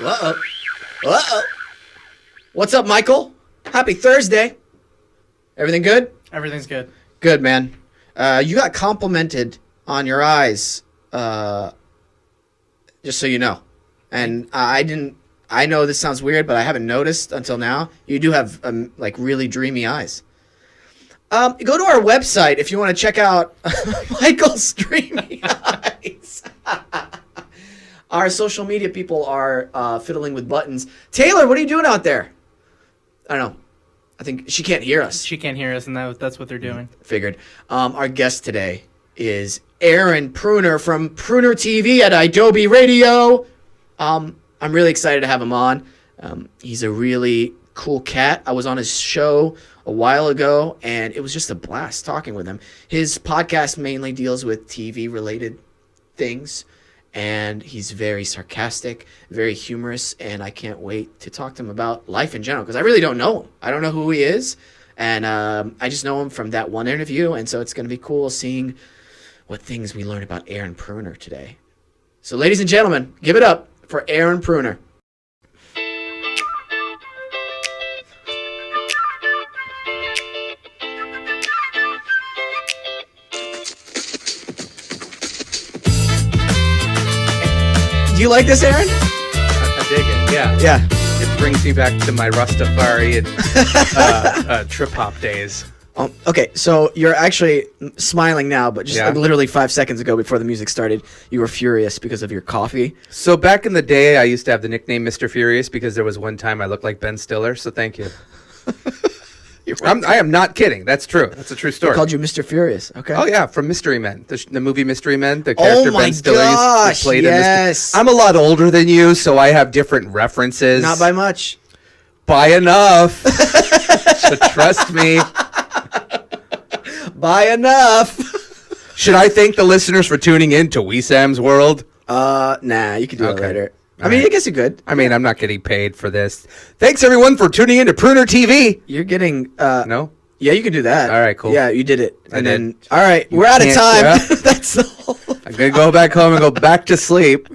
Uh-oh. Uh-oh. What's up, Michael? Happy Thursday. Everything good? Everything's good. Good, man. You got complimented on your eyes, just so you know. And I know this sounds weird, but I haven't noticed until now. You do have, like, really dreamy eyes. Go to our website if you want to check out Michael's dreamy eyes. Our social media people are fiddling with buttons. Taylor, what are you doing out there? I don't know. I think she can't hear us. She can't hear us, and that's what they're doing. Figured. Our guest today is Aaron Pruner from Pruner TV at Adobe Radio. I'm really excited to have him on. He's a really cool cat. I was on his show a while ago, and it was just a blast talking with him. His podcast mainly deals with TV-related things, and he's very sarcastic, very humorous, and I can't wait to talk to him about life in general, because I really don't know him. I don't know who he is, and I just know him from that one interview, and so it's going to be cool seeing what things we learned about Aaron Pruner today. So, ladies and gentlemen, give it up for Aaron Pruner. Do you like this, Aaron? I dig it, yeah. Yeah. It brings me back to my Rastafari and trip-hop days. Okay, so you're actually smiling now, but just Yeah. like literally 5 seconds ago before the music started, you were furious because of your coffee. So back in the day, I used to have the nickname Mr. Furious because there was one time I looked like Ben Stiller, so thank you. I am not kidding. That's true. That's a true They story. called you Mr. Furious, okay? Oh, yeah, from Mystery Men. The movie Mystery Men, the character my Ben Stiller gosh, played yes. in I'm a lot older than you, so I have different references. Not by much. By enough. So trust me. By enough. Should I thank the listeners for tuning in to Wesam's World? Nah, you can do it Okay. later. All I mean, right. I guess you could. I mean, I'm not getting paid for this. Thanks, everyone, for tuning in to Pruner TV. You're getting, No? yeah, you can do that. All right, cool. Yeah, you did it. I And did. then, all right, we're out of can't- time. yeah. That's the whole. I'm going to go back home and go back to sleep.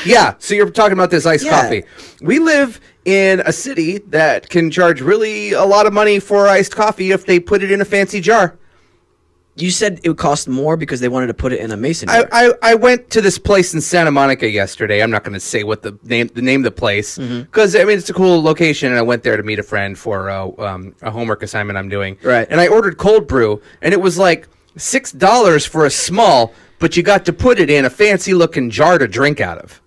Yeah, so you're talking about this iced Yeah. coffee. We live in a city that can charge really a lot of money for iced coffee if they put it in a fancy jar. You said it would cost more because they wanted to put it in a mason jar. I went to this place in Santa Monica yesterday. I'm not going to say what the name of the place because I mean it's a cool location, and I went there to meet a friend for a homework assignment I'm doing. Right. And I ordered cold brew, and it was like $6 for a small, but you got to put it in a fancy looking jar to drink out of.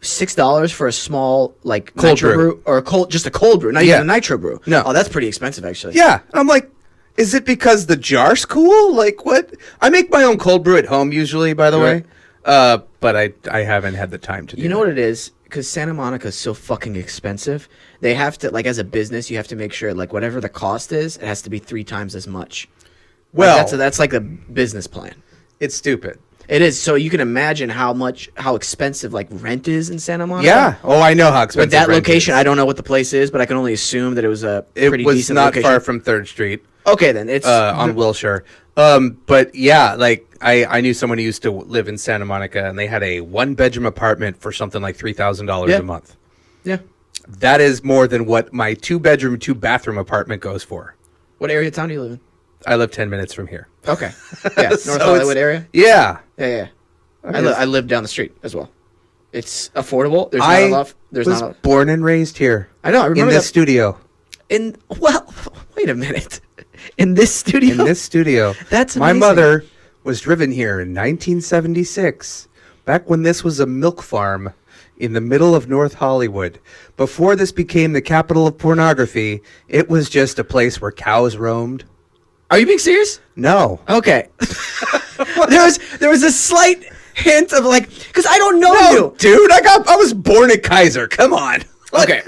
$6 for a small, like, Cold nitro brew. or just a cold brew, not Yeah. even a nitro brew. No. Oh, that's pretty expensive, actually. Yeah, and I'm like, is it because the jar's cool? Like what? I make my own cold brew at home usually, by the way. But I haven't had the time to do You know that. what it is? Because Santa Monica is so fucking expensive. They have to, like, as a business, you have to make sure, like, whatever the cost is, it has to be 3 times as much. Well, Like, that's like a business plan. it's stupid. It is. So you can imagine how expensive, like, rent is in Santa Monica. Yeah. Oh, I know how expensive But that rent location, is. I don't know what the place is, but I can only assume that it was a It pretty was decent not location. far from 3rd Street Okay, then. It's on Wilshire. But yeah, like I knew someone who used to live in Santa Monica, and they had a 1-bedroom apartment for something like $3,000 Yeah. a month. Yeah. That is more than what my 2-bedroom, 2-bathroom apartment goes for. What area of town do you live in? I live 10 minutes from here. Okay. Yeah, North So it's- Hollywood area? Yeah. Yeah. Okay. I live down the street as well. It's affordable. There's I not enough. There's was not. born and raised here. I know. I In remember this that. studio. Well, wait a minute. In this studio. In this studio. That's my amazing. mother was driven here in 1976, back when this was a milk farm in the middle of North Hollywood. Before this became the capital of pornography, it was just a place where cows roamed. Are you being serious? No. Okay. there was a slight hint of like, because I don't know you. Dude, I was born at Kaiser. Come on. Okay.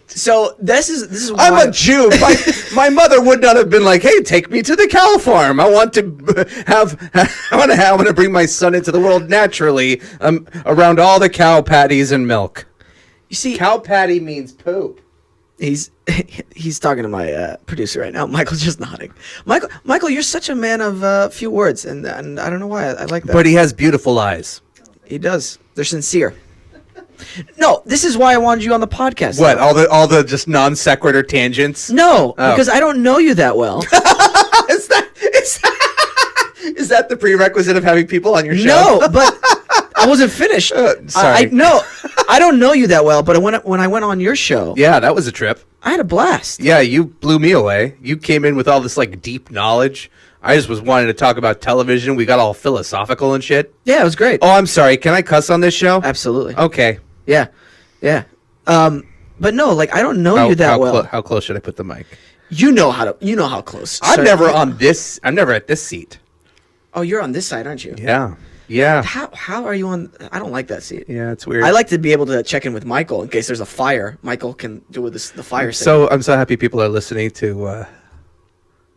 So this is why I'm a Jew. My mother would not have been like, "Hey, take me to the cow farm. I want to bring my son into the world naturally, around all the cow patties and milk." You see, Cow patty means poop. he's talking to my producer right now. Michael's just nodding. Michael, you're such a man of few words, and I don't know why I like that. But he has beautiful eyes. He does. They're sincere. No, this is why I wanted you on the podcast. What? though. All the just non sequitur tangents? No, Oh. because I don't know you that well. Is that the prerequisite of having people on your show? No, but I wasn't finished. Sorry. No, I don't know you that well, but when I went on your show, Yeah, that was a trip. I had a blast. Yeah, you blew me away. You came in with all this like deep knowledge. I just was wanting to talk about television. We got all philosophical and shit. Yeah, it was great. Oh, I'm sorry. Can I cuss on this show? Absolutely. Okay. Yeah, yeah. But no, like I don't know you that well. How close should I put the mic? You know how close. I'm Sir. never at this seat. Oh, you're on this side, aren't you? Yeah. Yeah. How are you on? I don't like that seat. Yeah, it's weird. I like to be able to check in with Michael in case there's a fire. Michael can do with the fire. So I'm so happy people are listening to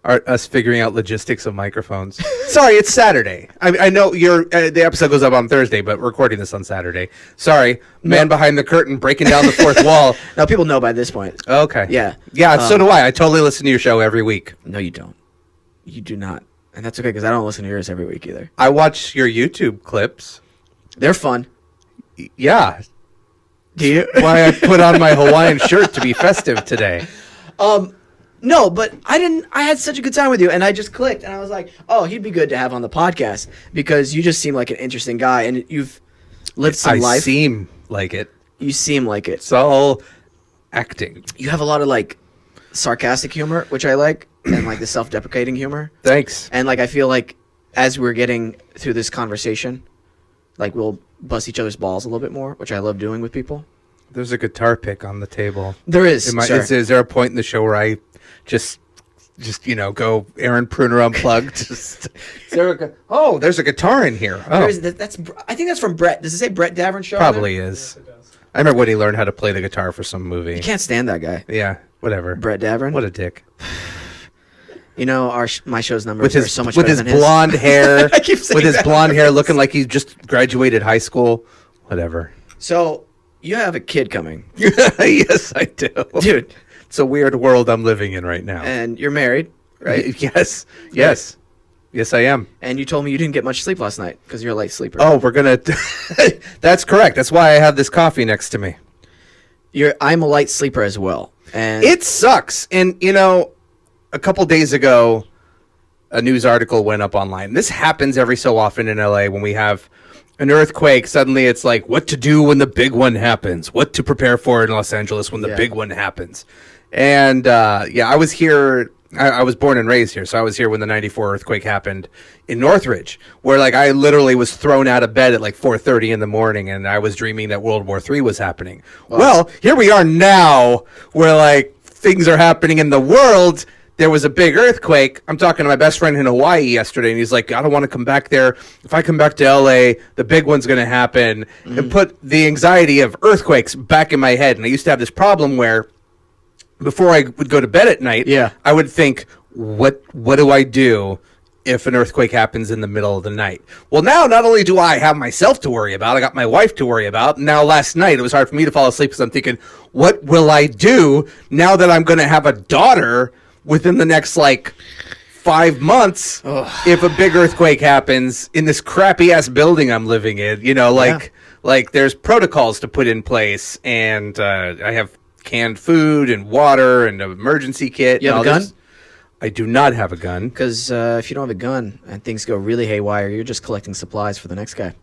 us figuring out logistics of microphones. Sorry, it's Saturday. I know the episode goes up on Thursday, but we're recording this on Saturday. Sorry, man behind the curtain breaking down the fourth wall. Now people know by this point. Okay. Yeah. Yeah. So do I. I totally listen to your show every week. No, you don't. You do not, and that's okay because I don't listen to yours every week either. I watch your YouTube clips. They're fun. Yeah. Do you? Why I put on my Hawaiian shirt to be festive today. No, but I didn't. I had such a good time with you, and I just clicked, and I was like, "Oh, he'd be good to have on the podcast because you just seem like an interesting guy, and you've lived some I life. seem like it. You seem like it. It's all acting. You have a lot of like sarcastic humor, which I like, and like the self-deprecating humor. Thanks. And like I feel like as we're getting through this conversation, like we'll bust each other's balls a little bit more, which I love doing with people. There's a guitar pick on the table. There is. sir. Is there a point in the show where I just go Aaron Pruner unplugged? There's a guitar in here. Oh, That's I think that's from Bret. Does it say Bret Davern show? probably is. I remember when he learned how to play the guitar for some movie. You can't stand that guy. Yeah, whatever. Bret Davern. What a dick. You know, my show's numbers With are his so much with better his than his. blonde hair, I keep saying with his that. blonde hair looking like he just graduated high school. Whatever. So you have a kid coming, Yes, I do. dude, It's a weird world I'm living in right now. and you're married, right? Yes. Yes, I am. And you told me you didn't get much sleep last night because you're a light sleeper. Oh, we're gonna. That's correct. That's why I have this coffee next to me. I'm a light sleeper as well, and It sucks. And a couple days ago, a news article went up online. This happens every so often in LA when we have an earthquake. Suddenly, it's like what to do when the big one happens. What to prepare for in Los Angeles when the big one happens. And I was here. I was born and raised here, so I was here when the '94 earthquake happened in Northridge, where like I literally was thrown out of bed at like 4:30 in the morning, and I was dreaming that World War III was happening. Well, here we are now, where like things are happening in the world. There was a big earthquake. I'm talking to my best friend in Hawaii yesterday, and he's like, I don't want to come back there. If I come back to LA, the big one's going to happen. And put the anxiety of earthquakes back in my head. And I used to have this problem where before I would go to bed at night, I would think, what do I do if an earthquake happens in the middle of the night? Well, now not only do I have myself to worry about, I got my wife to worry about. Now last night it was hard for me to fall asleep because I'm thinking, what will I do now that I'm going to have a daughter within the next like 5 months if a big earthquake happens in this crappy ass building I'm living in? Like there's protocols to put in place, and I have canned food and water and an emergency kit. You have a gun? I do not have a gun. Because if you don't have a gun and things go really haywire, you're just collecting supplies for the next guy.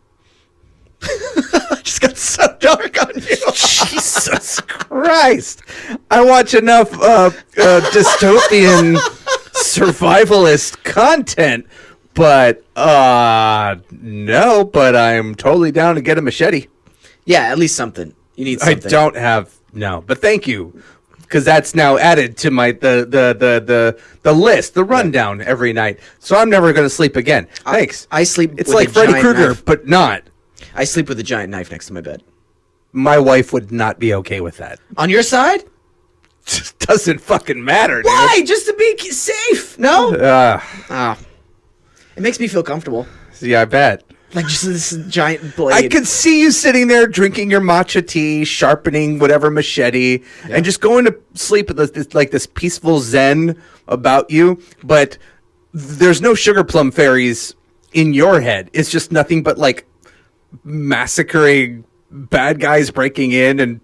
I just got so dark on you. Jesus Christ. I watch enough dystopian survivalist content, but no, but I'm totally down to get a machete. Yeah, at least something. You need something. I don't have but thank you, because that's now added to my the list, the rundown every night. So I'm never going to sleep again. Thanks. I sleep. It's with like a Freddy giant Krueger, knife. but not. I sleep with a giant knife next to my bed. My wife would not be okay with that. On your side? Just doesn't fucking matter, dude. Why? Just to be safe? No. It makes me feel comfortable. Yeah, I bet. Like just this giant blade. I could see you sitting there drinking your matcha tea, sharpening whatever machete, and just going to sleep with this peaceful zen about you. But there's no sugar plum fairies in your head. It's just nothing but like massacring bad guys breaking in and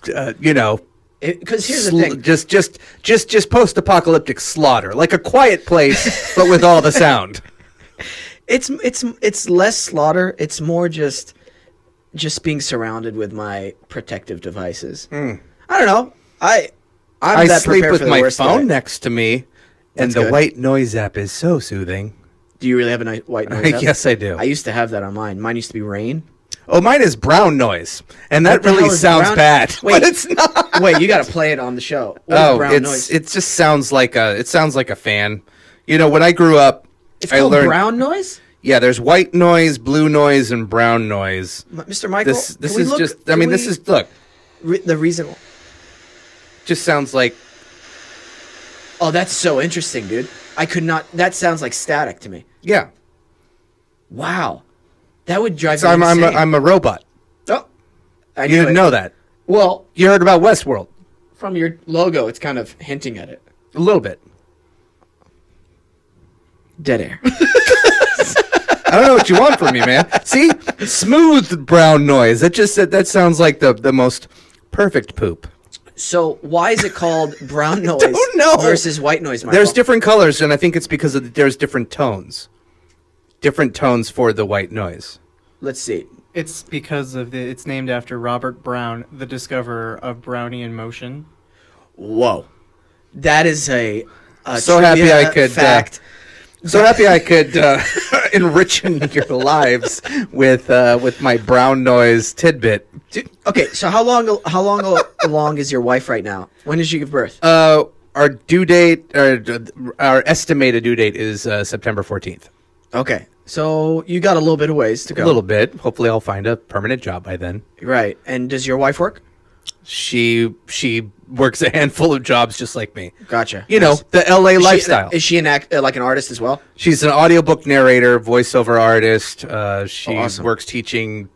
Because here's the thing. just post-apocalyptic slaughter, like A Quiet Place, but with all the sound. It's less slaughter. It's more just being surrounded with my protective devices. I don't know. I that sleep prepared with for the my worst phone today. next to me, and That's the good. white noise app is so soothing. Do you really have a white noise app? Yes, I do. I used to have that on mine. Mine used to be rain. Oh, mine is brown noise, and that What the really hell is sounds brown- bad. Wait. But it's not. Wait, you got to play it on the show. What is brown noise? it just sounds like a fan. When I grew up, It's I called learned. brown noise. Yeah, there's white noise, blue noise, and brown noise. Mr. Michael, This can we is look- just. can This we- is look. the reason. Just sounds like. Oh, that's so interesting, dude. I could not. That sounds like static to me. Yeah. Wow, that would drive So me insane. I'm a robot. Oh, I You knew didn't it. know that. Well, You heard about Westworld from your logo, it's kind of hinting at it. a little bit. Dead air. I don't know what you want from me, man. See, smooth brown noise. That sounds like the most perfect poop. So why is it called brown noise don't know. versus white noise, Michael? There's different colors, and I think it's because there's different tones. Different tones for the white noise. Let's see. It's because it's named after Robert Brown, the discoverer of Brownian motion. Whoa, that is a So happy trivia I could, fact. So happy I could enrich your lives with my brown noise tidbit. Dude, okay, so how long along is your wife right now? When did she give birth? Our due date, our estimated due date is September 14th. Okay, so you got a little bit of ways to go. A little bit. Hopefully, I'll find a permanent job by then. Right. And does your wife work? She works a handful of jobs just like me. Gotcha. You know, the LA lifestyle. Is she like an artist as well? She's an audiobook narrator, voiceover artist. She awesome. works teaching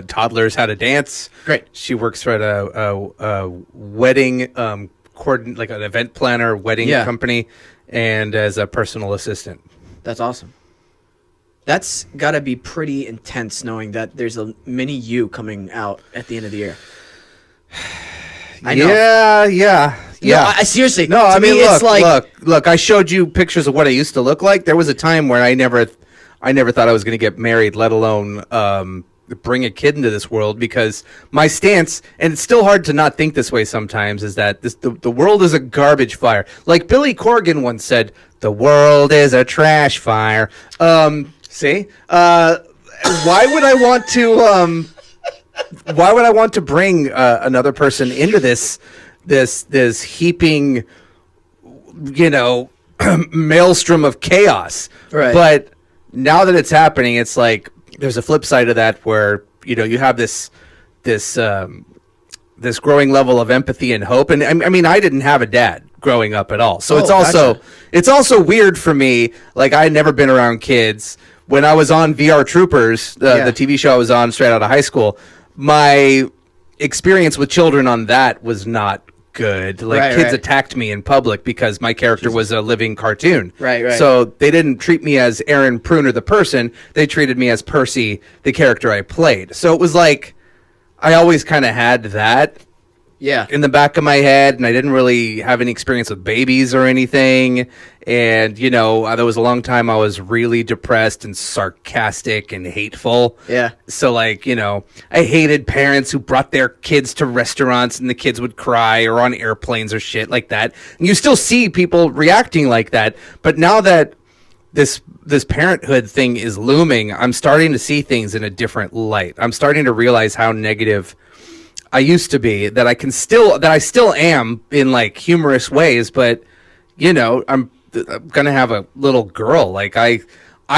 toddlers how to dance. Great. She works for a wedding like an event planner, wedding Yeah. company, and as a personal assistant. That's awesome. That's got to be pretty intense knowing that there's a mini you coming out at the end of the year. I know. Yeah. No, I seriously. No, to I mean, me, it's like look. I showed you pictures of what I used to look like. There was a time where I never thought I was going to get married, let alone bring a kid into this world. Because my stance, and it's still hard to not think this way sometimes, is that the world is a garbage fire. Like Billy Corgan once said, "The world is a trash fire." See, why would I want to? Why would I want to bring another person into this heaping, maelstrom of chaos? Right. But now that it's happening, it's like there's a flip side of that where you have this growing level of empathy and hope. And I mean, I didn't have a dad growing up at all, so gotcha. it's also weird for me. Like I had never been around kids. When I was on VR Troopers, the TV show I was on straight out of high school, my experience with children on that was not good. Like kids attacked me in public because my character was a living cartoon. Right. So they didn't treat me as Aaron Pruner, the person. They treated me as Percy, the character I played. So it was like I always kind of had that yeah. in the back of my head, and I didn't really have any experience with babies or anything. And, there was a long time I was really depressed and sarcastic and hateful. Yeah. So, I hated parents who brought their kids to restaurants and the kids would cry, or on airplanes or shit like that. And you still see people reacting like that. But now that this parenthood thing is looming, I'm starting to see things in a different light. I'm starting to realize how negative I used to be, that I still am in like humorous ways, but I'm gonna have a little girl. Like I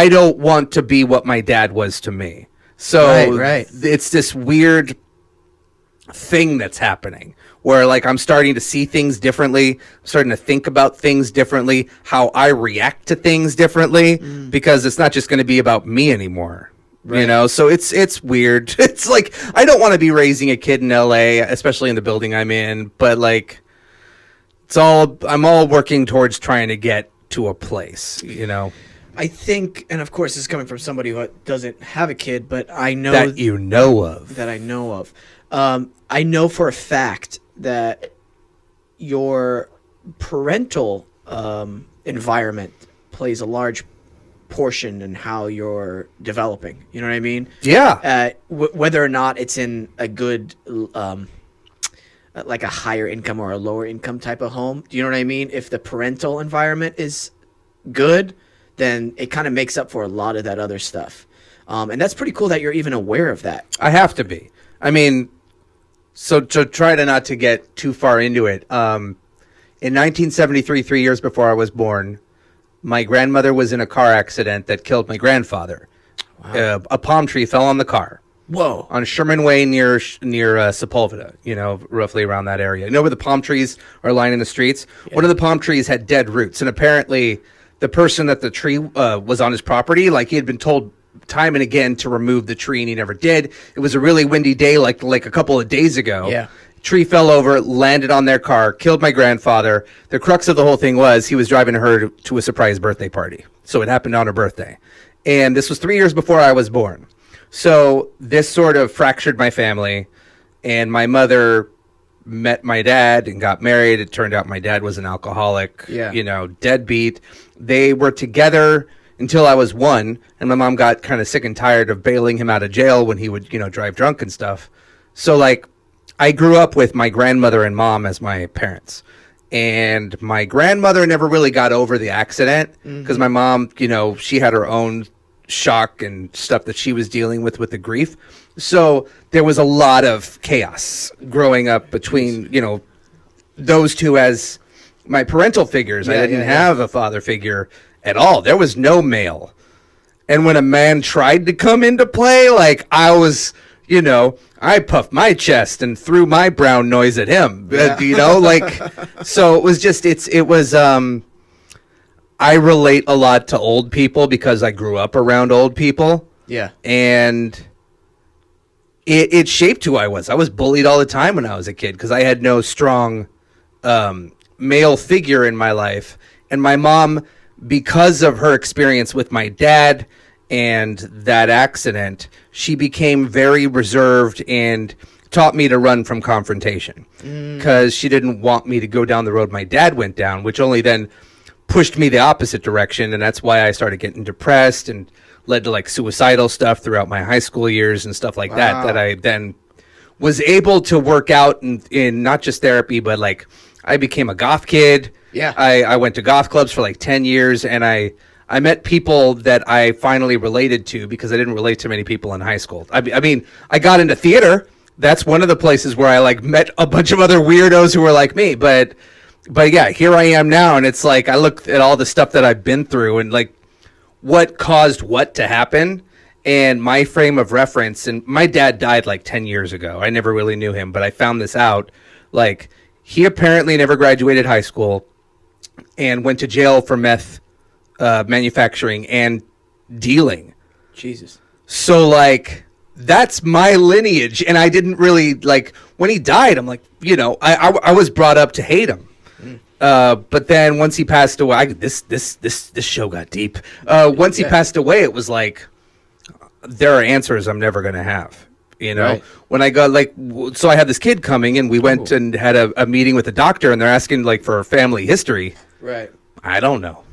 don't want to be what my dad was to me. So Right. it's this weird thing that's happening where like I'm starting to see things differently, I'm starting to think about things differently, how I react to things differently, because it's not just going to be about me anymore. Right. So it's weird. It's like I don't want to be raising a kid in LA, especially in the building I'm in, but like I'm all working towards trying to get to a place, I think, and of course, this is coming from somebody who doesn't have a kid, but I know That you know of. that I know of. I know for a fact that your parental environment plays a large portion in how you're developing. You know what I mean? Yeah. Whether or not it's in a good, like a higher income or a lower income type of home. Do you know what I mean? If the parental environment is good, then it kind of makes up for a lot of that other stuff. And that's pretty cool that you're even aware of that. I have to be. I mean, so to try to not to get too far into it, in 1973, 3 years before I was born, my grandmother was in a car accident that killed my grandfather. Wow. A palm tree fell on the car. Whoa. On Sherman Way near Sepulveda, roughly around that area. You know where the palm trees are lining the streets? Yeah. One of the palm trees had dead roots, and apparently the person that the tree was on his property, like he had been told time and again to remove the tree, and he never did. It was a really windy day, like a couple of days ago. Yeah. Tree fell over, landed on their car, killed my grandfather. The crux of the whole thing was he was driving her to a surprise birthday party. So it happened on her birthday. And this was 3 years before I was born. So this sort of fractured my family, and my mother met my dad and got married. It turned out my dad was an alcoholic, deadbeat. They were together until I was 1, and my mom got kind of sick and tired of bailing him out of jail when he would, drive drunk and stuff. So, I grew up with my grandmother and mom as my parents. And my grandmother never really got over the accident because my mom, she had her own shock and stuff that she was dealing with the grief. So there was a lot of chaos growing up between, those two as my parental figures. I didn't have a father figure at all. There was no male. And when a man tried to come into play, I was, I puffed my chest and threw my brown noise at him, so it was just, I relate a lot to old people because I grew up around old people. Yeah. And it shaped who I was. I was bullied all the time when I was a kid because I had no strong male figure in my life. And my mom, because of her experience with my dad and that accident, she became very reserved and taught me to run from confrontation because she didn't want me to go down the road my dad went down, which only then pushed me the opposite direction. And that's why I started getting depressed and led to suicidal stuff throughout my high school years and stuff like that I then was able to work out in not just therapy, but I became a goth kid. Yeah. I went to goth clubs for 10 years, and I met people that I finally related to because I didn't relate to many people in high school. I mean, I got into theater. That's one of the places where I met a bunch of other weirdos who were like me. But yeah, here I am now, and it's I look at all the stuff that I've been through and what caused what to happen and my frame of reference. And my dad died 10 years ago. I never really knew him, but I found this out. He apparently never graduated high school and went to jail for meth manufacturing and dealing. Jesus. So that's my lineage, and I didn't really when he died. I'm I was brought up to hate him. But then once he passed away, this show got deep. Once he passed away, it was there are answers I'm never gonna have. Right. When I got so I had this kid coming, and we went and had a meeting with the doctor, and they're asking for family history. Right. I don't know.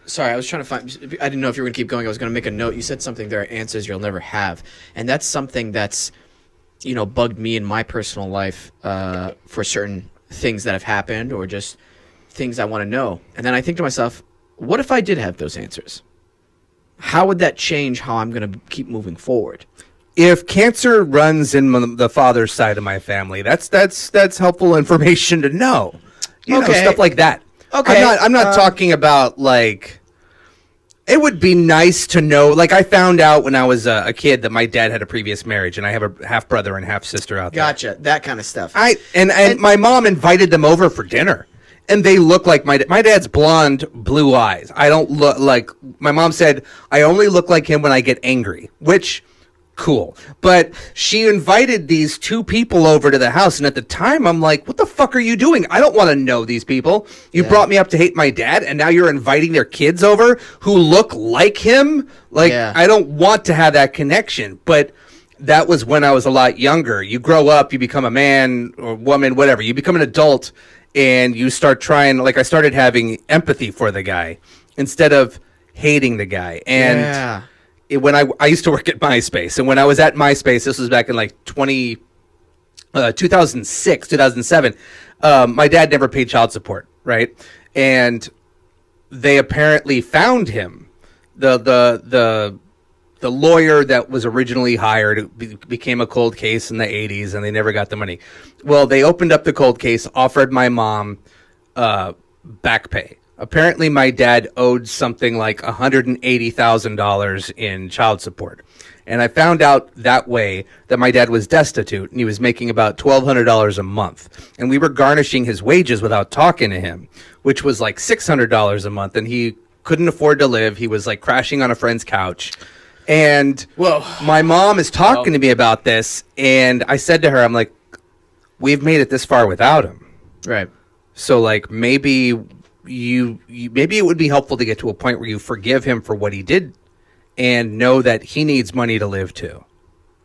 Sorry, I was trying to find. I didn't know if you were going to keep going. I was going to make a note. You said something. There are answers you'll never have, and that's something that's, bugged me in my personal life for certain things that have happened or just things I want to know. And then I think to myself, what if I did have those answers? How would that change how I'm going to keep moving forward? If cancer runs in the father's side of my family, that's helpful information to know. Stuff like that. Okay. I'm not talking about it would be nice to know. I found out when I was a kid that my dad had a previous marriage, and I have a half brother and half sister out there. Gotcha. That kind of stuff. And my mom invited them over for dinner, and they look like my dad's blonde, blue eyes. I don't look my mom said, I only look like him when I get angry, which cool. But she invited these two people over to the house, and at the time I'm like, what the fuck are you doing? I don't want to know these people. You brought me up to hate my dad, and now you're inviting their kids over who look like him? Like, I don't want to have that connection. But that was when I was a lot younger. You grow up, you become a man or woman, whatever. You become an adult, and you start trying, like, I started having empathy for the guy instead of hating the guy. And when I used to work at MySpace, and when I was at MySpace, this was back in like 2006, 2007, my dad never paid child support, right? And they apparently found him. The lawyer that was originally hired became a cold case in the 80s, and they never got the money. Well, they opened up the cold case, offered my mom back pay. Apparently, my dad owed something like $180,000 in child support. And I found out that way that my dad was destitute, and he was making about $1,200 a month. And we were garnishing his wages without talking to him, which was like $600 a month. And he couldn't afford to live. He was like crashing on a friend's couch. And my mom is talking to me about this. And I said to her, I'm like, we've made it this far without him. Right. So, like, maybe... maybe it would be helpful to get to a point where you forgive him for what he did and know that he needs money to live too.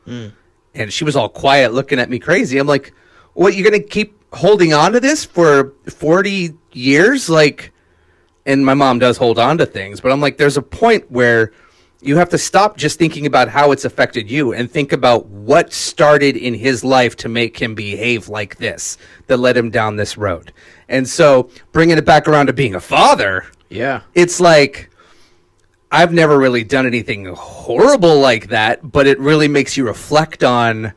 And she was all quiet looking at me crazy. I'm like, what, you're going to keep holding on to this for 40 years? Like, and my mom does hold on to things, but I'm like, there's a point where you have to stop just thinking about how it's affected you and think about what started in his life to make him behave like this, that led him down this road. And so bringing it back around to being a father, it's like, I've never really done anything horrible like that, but it really makes you reflect on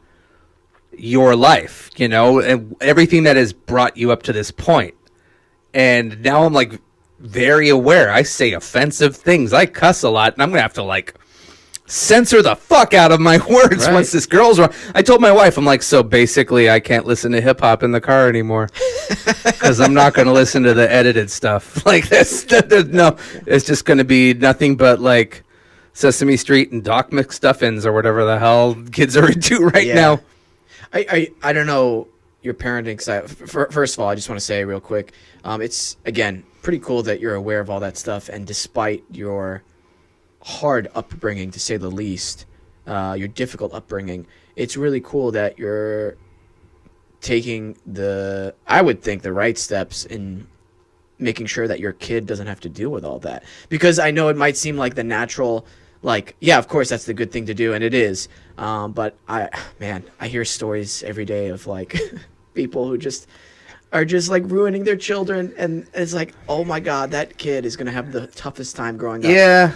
your life, you know, and everything that has brought you up to this point. And now I'm like very aware. I say offensive things. I cuss a lot, and I'm going to have to like censor the fuck out of my words once this girl's wrong. I told my wife, I'm like, so basically I can't listen to hip hop in the car anymore because I'm not going to listen to the edited stuff like this. No, it's just going to be nothing but like Sesame Street and Doc McStuffins or whatever the hell kids are into now. I don't know your parenting side. First of all, I just want to say real quick, it's, again, pretty cool that you're aware of all that stuff, and despite your hard upbringing, to say the least, your difficult upbringing, it's really cool that you're taking I would think, the right steps in making sure that your kid doesn't have to deal with all that. Because I know it might seem like the natural, like, yeah, of course that's the good thing to do, and it is. But I hear stories every day of like people who are just like ruining their children, and it's like, oh my God, that kid is gonna have the toughest time growing up. Yeah.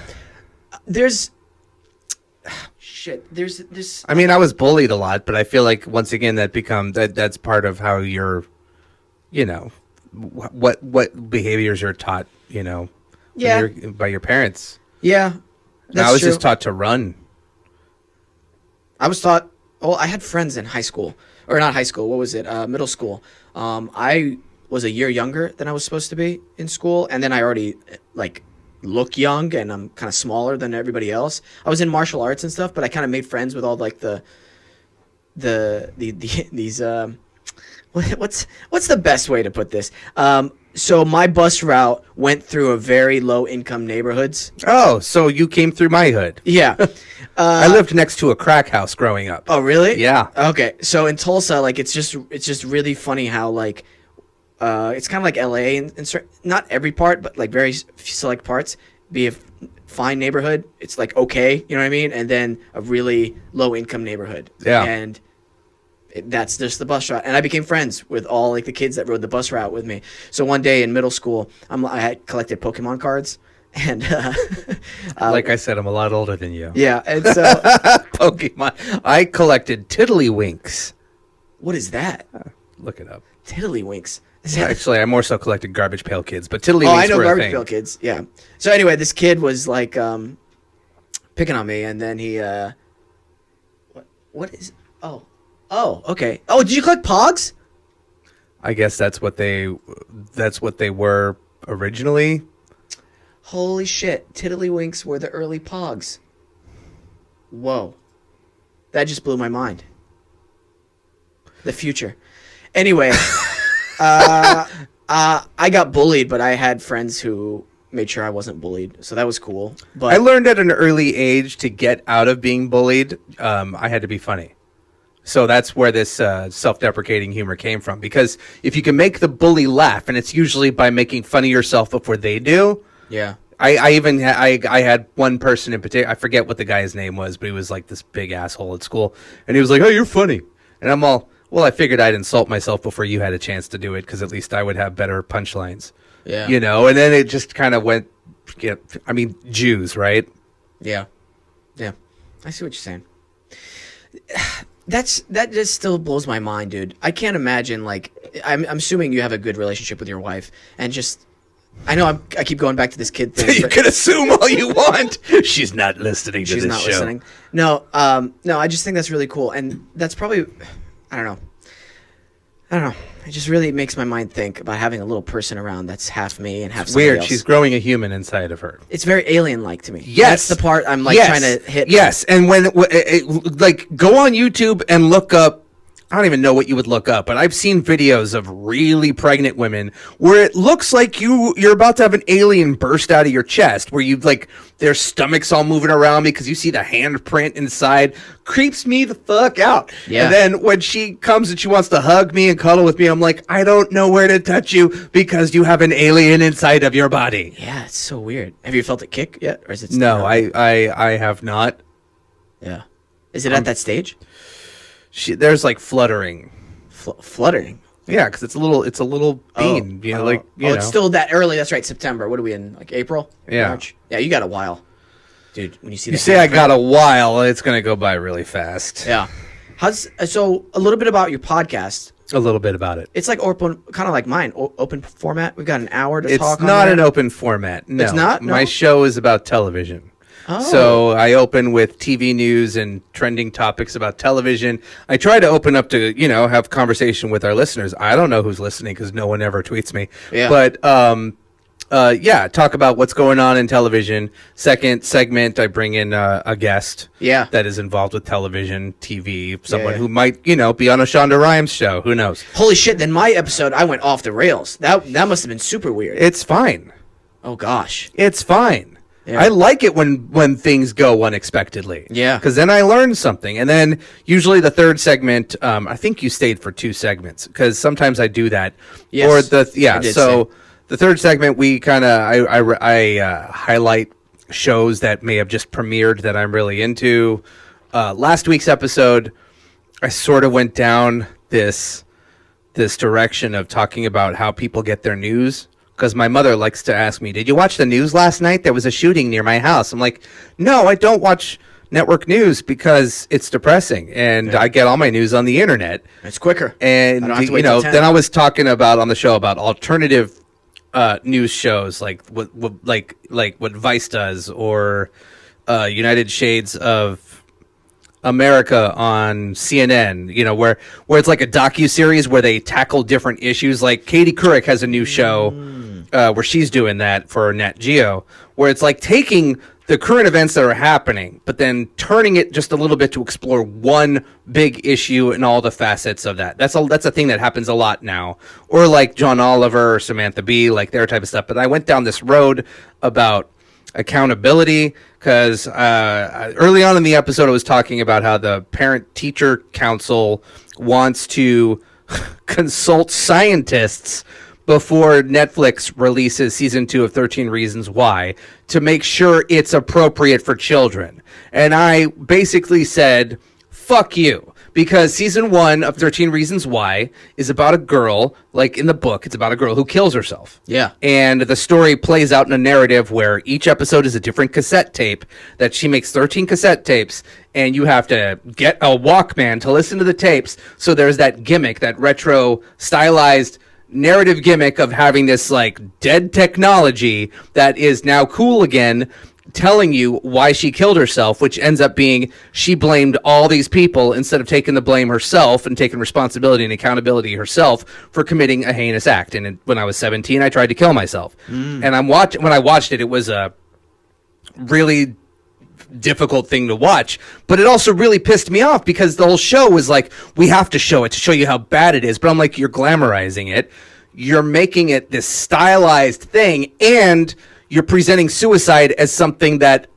There's this. I mean, I was bullied a lot, but I feel like once again that's part of how you're, you know, what behaviors you're taught, you know, by your parents. Yeah, I was just taught to run. I was taught. Well, I had friends in high school, or not high school. What was it? Middle school. I was a year younger than I was supposed to be in school, and then I already like look young, and I'm kind of smaller than everybody else. I was in martial arts and stuff, but I kind of made friends with all like these what's the best way to put this? So my bus route went through a very low income neighborhoods. Oh, so you came through my hood. Yeah. I lived next to a crack house growing up. Oh, really? Yeah. Okay. So in Tulsa, like, it's just really funny how like it's kind of like LA and not every part, but like very select parts, be a fine neighborhood. It's like, okay, you know what I mean? And then a really low income neighborhood. Yeah. And that's just the bus route. And I became friends with all like the kids that rode the bus route with me. So one day in middle school, I had collected Pokemon cards. And like I said, I'm a lot older than you. Yeah. And so Pokemon. I collected Tiddlywinks. What is that? Look it up. Tiddlywinks. Actually, I more so collected Garbage Pail Kids, but Tiddlywinks I know were Garbage a thing. Pail Kids. Yeah. So anyway, this kid was like picking on me, and then he what is okay. Oh, did you collect Pogs? I guess that's what they were originally. Holy shit! Tiddlywinks were the early Pogs. Whoa. That just blew my mind. The future. Anyway, I got bullied, but I had friends who made sure I wasn't bullied, so that was cool. But I learned at an early age to get out of being bullied, I had to be funny. So that's where this self-deprecating humor came from. Because if you can make the bully laugh, and it's usually by making fun of yourself before they do. Yeah. I had one person in particular, I forget what the guy's name was, but he was like this big asshole at school. And he was like, "Oh, you're funny." And I'm all, well, I figured I'd insult myself before you had a chance to do it, because at least I would have better punchlines. Yeah. You know, and then it just kind of went, I mean, Jews, right? Yeah. Yeah. I see what you're saying. That just still blows my mind, dude. I can't imagine, like, I'm assuming you have a good relationship with your wife, and just, I know I keep going back to this kid thing. You can assume all you want. She's not listening to this show. She's not listening. No, no, I just think that's really cool, and that's probably, I don't know. It just really makes my mind think about having a little person around that's half me and half somebody Weird. else. She's growing a human inside of her. It's very alien-like to me. Yes. That's the part I'm like trying to hit. Yes, and like, go on YouTube and look up, I don't even know what you would look up, but I've seen videos of really pregnant women where it looks like you're about to have an alien burst out of your chest, where you like their stomach's all moving around because you see the handprint inside. Creeps me the fuck out. Yeah. And then when she comes and she wants to hug me and cuddle with me, I'm like, I don't know where to touch you because you have an alien inside of your body. Yeah, it's so weird. Have you felt it kick yet, or is it? Still No, not? I have not. Yeah. Is it at that stage? There's like fluttering. Fluttering. Yeah, because it's a little bean. You know, like you know. It's still that early. That's right. September. What are we in? Like April? Yeah. March? Yeah, you got a while, dude. When you see You say I got a while, it's gonna go by really fast. Yeah. So a little bit about your podcast. A little bit about it. It's like open, kind of like mine, open format. We've got an hour to It's talk. not on an there. open format. No. It's not? No? My show is about television. Oh. So I open with TV news and trending topics about television. I try to open up to, have conversation with our listeners. I don't know who's listening because no one ever tweets me. Yeah. But, talk about what's going on in television. Second segment, I bring in a guest that is involved with television, TV, someone who might, be on a Shonda Rhimes show. Who knows? Holy shit! Then my episode, I went off the rails. That must have been super weird. It's fine. Oh gosh. It's fine. Yeah. I like it when things go unexpectedly. Yeah. Because then I learn something. And then usually the third segment, I think you stayed for 2 segments because sometimes I do that. Yes, Or I did so say. the third segment, we kind of, I highlight shows that may have just premiered that I'm really into. Last week's episode, I sort of went down this direction of talking about how people get their news. Because my mother likes to ask me, "Did you watch the news last night? There was a shooting near my house." I'm like, "No, I don't watch network news because it's depressing, and I get all my news on the internet. It's quicker. And I don't have to wait till 10. then I was talking about on the show about alternative news shows, like what Vice does, or United Shades of America on CNN, where it's like a docuseries where they tackle different issues. Like Katie Couric has a new show where she's doing that for Nat Geo, where it's like taking the current events that are happening, but then turning it just a little bit to explore one big issue and all the facets of that. That's a thing that happens a lot now. Or like John Oliver or Samantha Bee, like their type of stuff. But I went down this road about accountability because early on in the episode I was talking about how the Parent-Teacher Council wants to consult scientists before Netflix releases season 2 of 13 Reasons Why to make sure it's appropriate for children. And I basically said, fuck you. Because season 1 of 13 Reasons Why is about a girl, like in the book, it's about a girl who kills herself. Yeah. And the story plays out in a narrative where each episode is a different cassette tape, that she makes 13 cassette tapes, and you have to get a Walkman to listen to the tapes. So there's that gimmick, that retro stylized narrative gimmick of having this like dead technology that is now cool again, telling you why she killed herself, which ends up being she blamed all these people instead of taking the blame herself and taking responsibility and accountability herself for committing a heinous act. And when I was 17, I tried to kill myself. And when I watched it, it was a really difficult thing to watch. But it also really pissed me off because the whole show was like, we have to show it to show you how bad it is. But I'm like, you're glamorizing it. You're making it this stylized thing, and you're presenting suicide as something that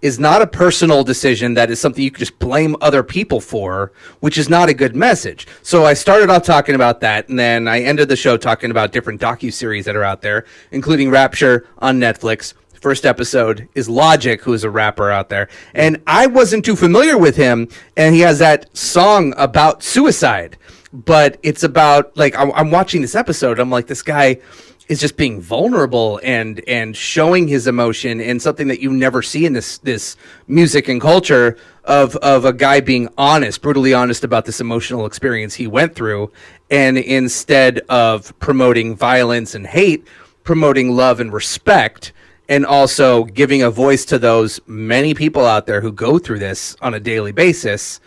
is not a personal decision, that is something you can just blame other people for, which is not a good message. So I started off talking about that, and then I ended the show talking about different docuseries that are out there, including Rapture on Netflix. First episode is Logic, who is a rapper out there. And I wasn't too familiar with him, and he has that song about suicide. But it's about, like, I'm watching this episode, I'm like, this guy is just being vulnerable and showing his emotion, and something that you never see in this music and culture of a guy being honest, brutally honest about this emotional experience he went through, and instead of promoting violence and hate, promoting love and respect, and also giving a voice to those many people out there who go through this on a daily basis.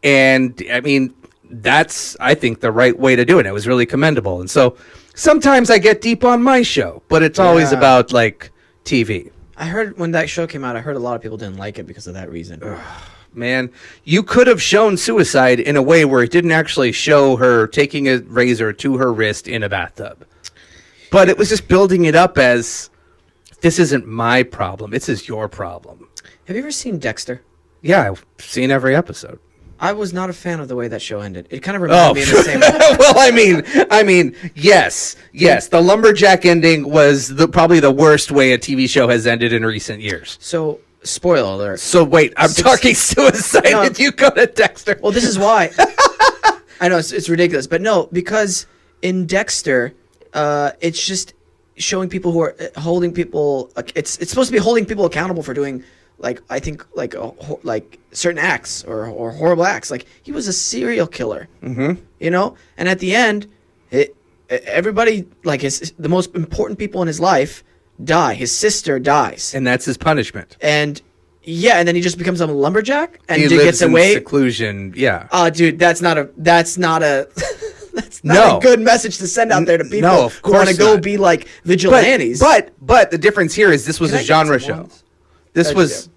And I mean, that's, I think, the right way to do it. It was really commendable. And so sometimes I get deep on my show, but it's always about, like, TV. I heard when that show came out, I heard a lot of people didn't like it because of that reason. Man, you could have shown suicide in a way where it didn't actually show her taking a razor to her wrist in a bathtub. But it was just building it up as, this isn't my problem, this is your problem. Have you ever seen Dexter? Yeah, I've seen every episode. I was not a fan of the way that show ended. It kind of reminded me of the same. Well, I mean, yes. The lumberjack ending was probably the worst way a TV show has ended in recent years. So, spoiler alert. So wait, I'm talking suicide. No, Did you go to Dexter? Well, this is why. I know it's ridiculous, but no, because in Dexter, it's just showing people who are holding people. It's supposed to be holding people accountable for doing, like, I think, like certain acts or horrible acts. Like, he was a serial killer, you know. And at the end, everybody, like, the most important people in his life die. His sister dies, And that's his punishment. and then he just becomes a lumberjack and He just lives gets in away. seclusion. Yeah. Oh, dude, that's not a that's not a No. good message to send out there to people No, of who want to course go not. be like vigilantes. But the difference here is this was Can I a get genre some show. ones?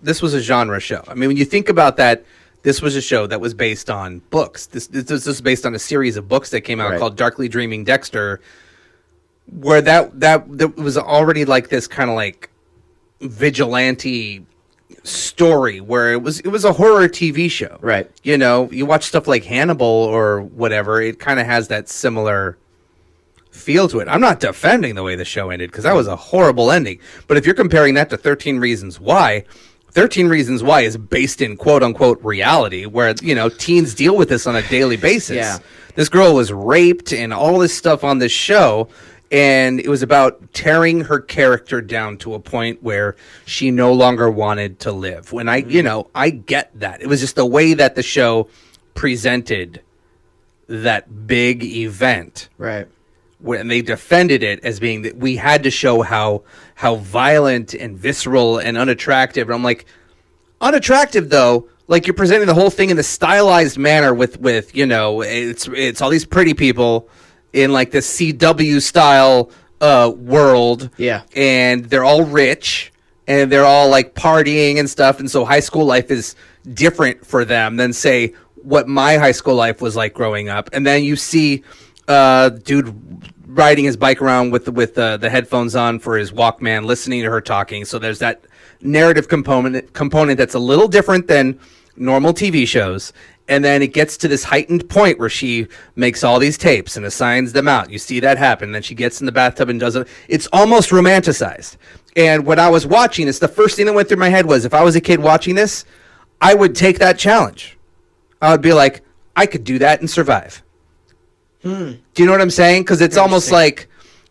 This was a genre show. I mean, when you think about that, this was a show that was based on books. This was based on a series of books that came out called Darkly Dreaming Dexter, where that was already like this kind of like vigilante story, where it was a horror TV show. Right. You know, you watch stuff like Hannibal or whatever, it kind of has that similar feel to it. I'm not defending the way the show ended, because that was a horrible ending. But if you're comparing that to 13 Reasons Why, 13 Reasons Why is based in quote-unquote reality, where, you know, teens deal with this on a daily basis. Yeah. This girl was raped and all this stuff on this show, and it was about tearing her character down to a point where she no longer wanted to live. When I get that. It was just the way that the show presented that big event. Right. When they defended it as being that we had to show how violent and visceral and unattractive. And I'm like, unattractive though, like, you're presenting the whole thing in a stylized manner with you know, it's all these pretty people in like this CW style world. Yeah. And they're all rich and they're all like partying and stuff, and so high school life is different for them than, say, what my high school life was like growing up. And then you see dude riding his bike around with the headphones on for his Walkman, listening to her talking. So there's that narrative component that's a little different than normal TV shows. And then it gets to this heightened point where she makes all these tapes and assigns them out. You see that happen. Then she gets in the bathtub and does it. It's almost romanticized. And when I was watching this, the first thing that went through my head was, if I was a kid watching this, I would take that challenge. I would be like, I could do that and survive. Do you know what I'm saying? Because it's almost like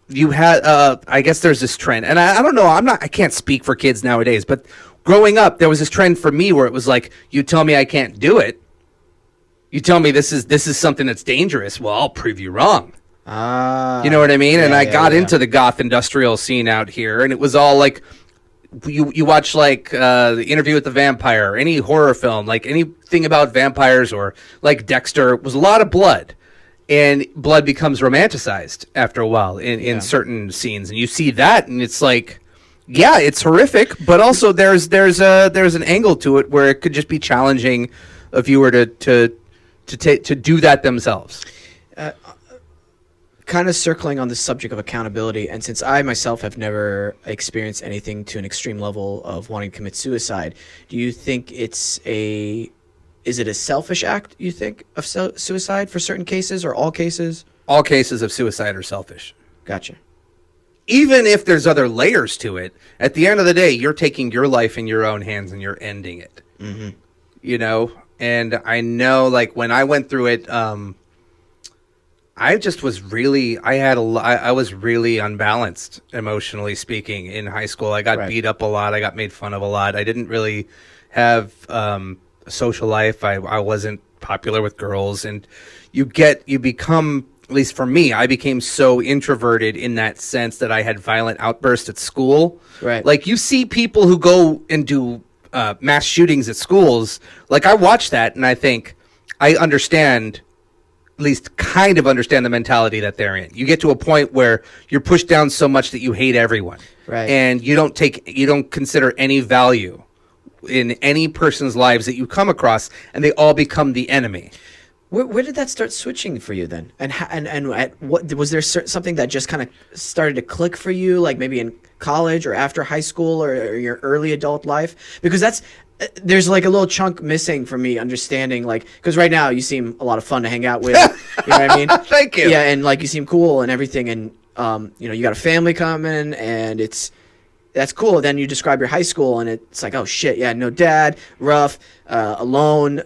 you had, I guess there's this trend, and I don't know, I can't speak for kids nowadays, but growing up, there was this trend for me where it was like, you tell me I can't do it, you tell me this is something that's dangerous, well, I'll prove you wrong. You know what I mean? And I got into the goth industrial scene out here, and it was all like, you watch like the Interview with the Vampire, any horror film, like anything about vampires, or like Dexter, was a lot of blood. And blood becomes romanticized after a while in certain scenes. And you see that, and it's like, yeah, it's horrific, but also there's an angle to it where it could just be challenging a viewer to do that themselves. Kind of circling on the subject of accountability, and since I myself have never experienced anything to an extreme level of wanting to commit suicide, do you think is it a selfish act, you think, of suicide for certain cases or all cases? All cases of suicide are selfish. Gotcha. Even if there's other layers to it, at the end of the day, you're taking your life in your own hands and you're ending it. Mm-hmm. You know? And I know, like, when I went through it, I just was really, I was really unbalanced, emotionally speaking, in high school. I got beat up a lot. I got made fun of a lot. I didn't really have a social life. I wasn't popular with girls. And you become, at least for me, I became so introverted in that sense that I had violent outbursts at school. Right. Like, you see people who go and do mass shootings at schools. Like, I watch that and I think, I understand, at least kind of understand the mentality that they're in. You get to a point where you're pushed down so much that you hate everyone. Right. And you don't consider any value in any person's lives that you come across, and they all become the enemy. Where did that start switching for you then? And at what was there something that just kind of started to click for you, like maybe in college or after high school or your early adult life? Because there's like a little chunk missing for me understanding, like, because right now you seem a lot of fun to hang out with. You know what I mean? Thank you. Yeah, and like you seem cool and everything, and you got a family coming, and that's cool. Then you describe your high school, and it's like, oh shit, yeah, no dad, rough, alone,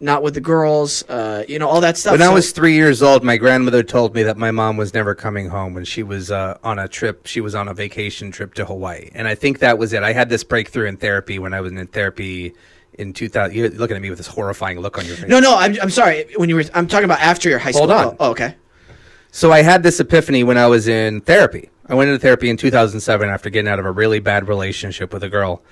not with the girls, all that stuff. When I was 3 years old, my grandmother told me that my mom was never coming home when she was on a trip. She was on a vacation trip to Hawaii. And I think that was it. I had this breakthrough in therapy when I was in therapy in 2000. You're looking at me with this horrifying look on your face. No, I'm sorry. I'm talking about after your high school. Hold on. Oh, okay. So I had this epiphany when I was in therapy. I went into therapy in 2007 after getting out of a really bad relationship with a girl.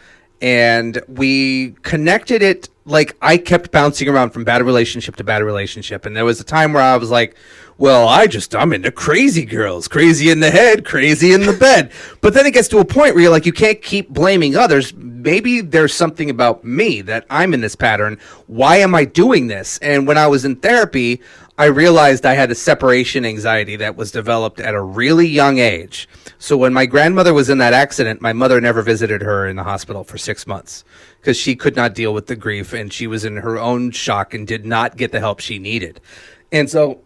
And we connected it, like, I kept bouncing around from bad relationship to bad relationship. And there was a time where I was like, well, I'm into crazy girls, crazy in the head, crazy in the bed. But then it gets to a point where you're like, you can't keep blaming others. Maybe there's something about me that I'm in this pattern. Why am I doing this? And when I was in therapy, I realized I had a separation anxiety that was developed at a really young age. So when my grandmother was in that accident, my mother never visited her in the hospital for 6 months because she could not deal with the grief, and she was in her own shock and did not get the help she needed. And so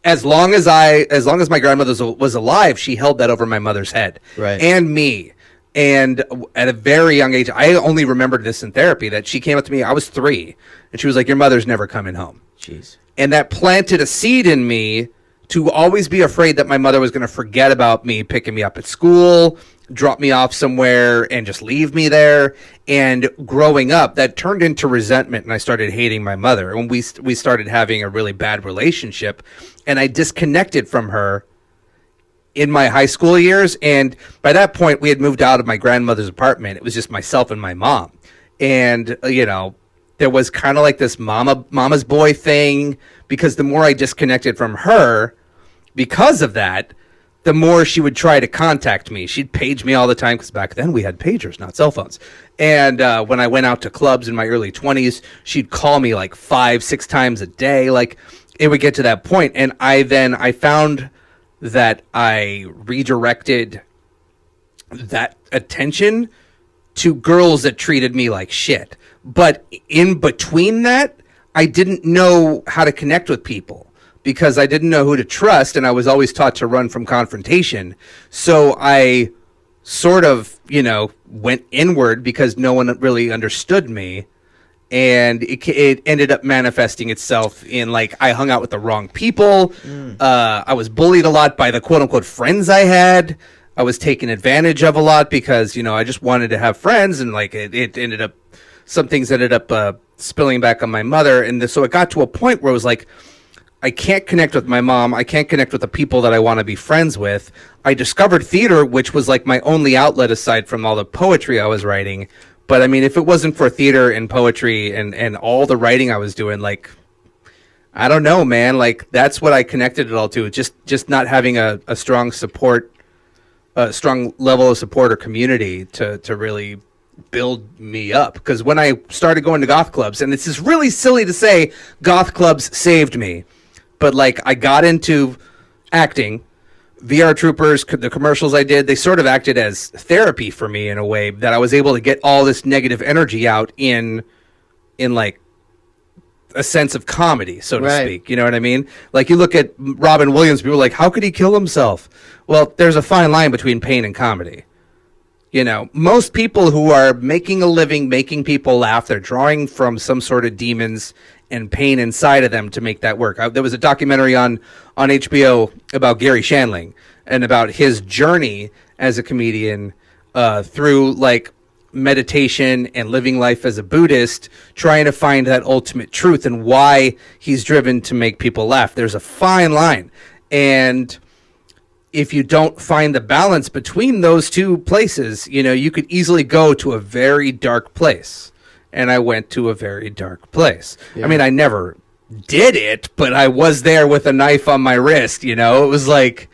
as long as my grandmother was alive, she held that over my mother's head. Right. And me. And at a very young age, I only remembered this in therapy, that she came up to me, I was 3, and she was like, your mother's never coming home. Jeez. And that planted a seed in me to always be afraid that my mother was going to forget about me picking me up at school, drop me off somewhere, and just leave me there. And growing up, that turned into resentment, and I started hating my mother. And we started having a really bad relationship, and I disconnected from her in my high school years. And by that point, we had moved out of my grandmother's apartment. It was just myself and my mom. And, there was kind of like this mama's boy thing, because the more I disconnected from her because of that, the more she would try to contact me. She'd page me all the time, because back then we had pagers, not cell phones. And when I went out to clubs in my early 20s, she'd call me like 5-6 times a day. Like, it would get to that point. And I found that I redirected that attention to girls that treated me like shit. But in between that, I didn't know how to connect with people, because I didn't know who to trust, and I was always taught to run from confrontation. So I sort of, went inward because no one really understood me. And it ended up manifesting itself in, like, I hung out with the wrong people. I was bullied a lot by the quote-unquote friends I had. I was taken advantage of a lot because, I just wanted to have friends, and, like, it ended up, some things ended up spilling back on my mother. And so it got to a point where it was like, I can't connect with my mom. I can't connect with the people that I want to be friends with. I discovered theater, which was like my only outlet aside from all the poetry I was writing. But I mean, if it wasn't for theater and poetry and all the writing I was doing, like, I don't know, man. Like, that's what I connected it all to. Just not having a strong support a strong level of support or community to really build me up. Because when I started going to goth clubs, and it's just really silly to say goth clubs saved me, but like I got into acting. VR Troopers, the commercials I did, they sort of acted as therapy for me in a way that I was able to get all this negative energy out in like a sense of comedy, so to speak. You know what I mean? Like you look at Robin Williams, people are like, how could he kill himself? Well, there's a fine line between pain and comedy. You know, most people who are making a living, making people laugh, they're drawing from some sort of demons and pain inside of them to make that work. There was a documentary on HBO about Gary Shandling and about his journey as a comedian through like meditation and living life as a Buddhist, trying to find that ultimate truth and why he's driven to make people laugh. There's a fine line. And if you don't find the balance between those two places, you know, you could easily go to a very dark place. And I went to a very dark place. Yeah. I mean, I never did it, but I was there with a knife on my wrist, you know? It was like...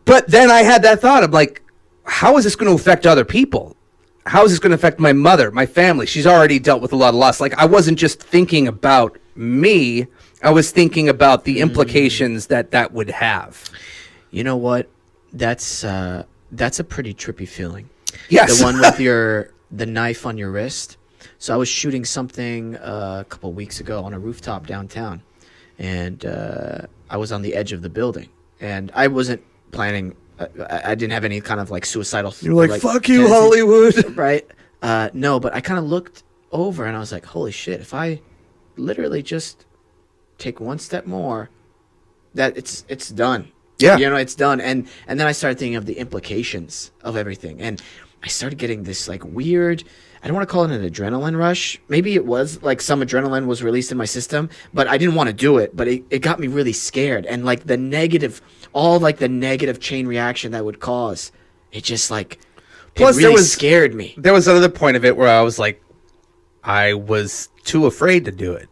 But then I had that thought of like, how is this going to affect other people? How is this going to affect my mother, my family? She's already dealt with a lot of loss. Like, I wasn't just thinking about me. I was thinking about the implications that would have. You know what? That's a pretty trippy feeling. Yes. The one with the knife on your wrist. So I was shooting something a couple of weeks ago on a rooftop downtown, and I was on the edge of the building, and I wasn't planning. I didn't have any kind of like suicidal. You're like fuck you, Hollywood, right? No, but I kind of looked over and I was like, holy shit! If I literally just take one step more, that it's done. Yeah, you know, it's done. And then I started thinking of the implications of everything, and I started getting this like weird, I don't want to call it an adrenaline rush. Maybe it was like some adrenaline was released in my system, but I didn't want to do it. But it got me really scared. And like the negative chain reaction that would cause, it just like, plus, it really scared me. There was another point of it where I was like, I was too afraid to do it.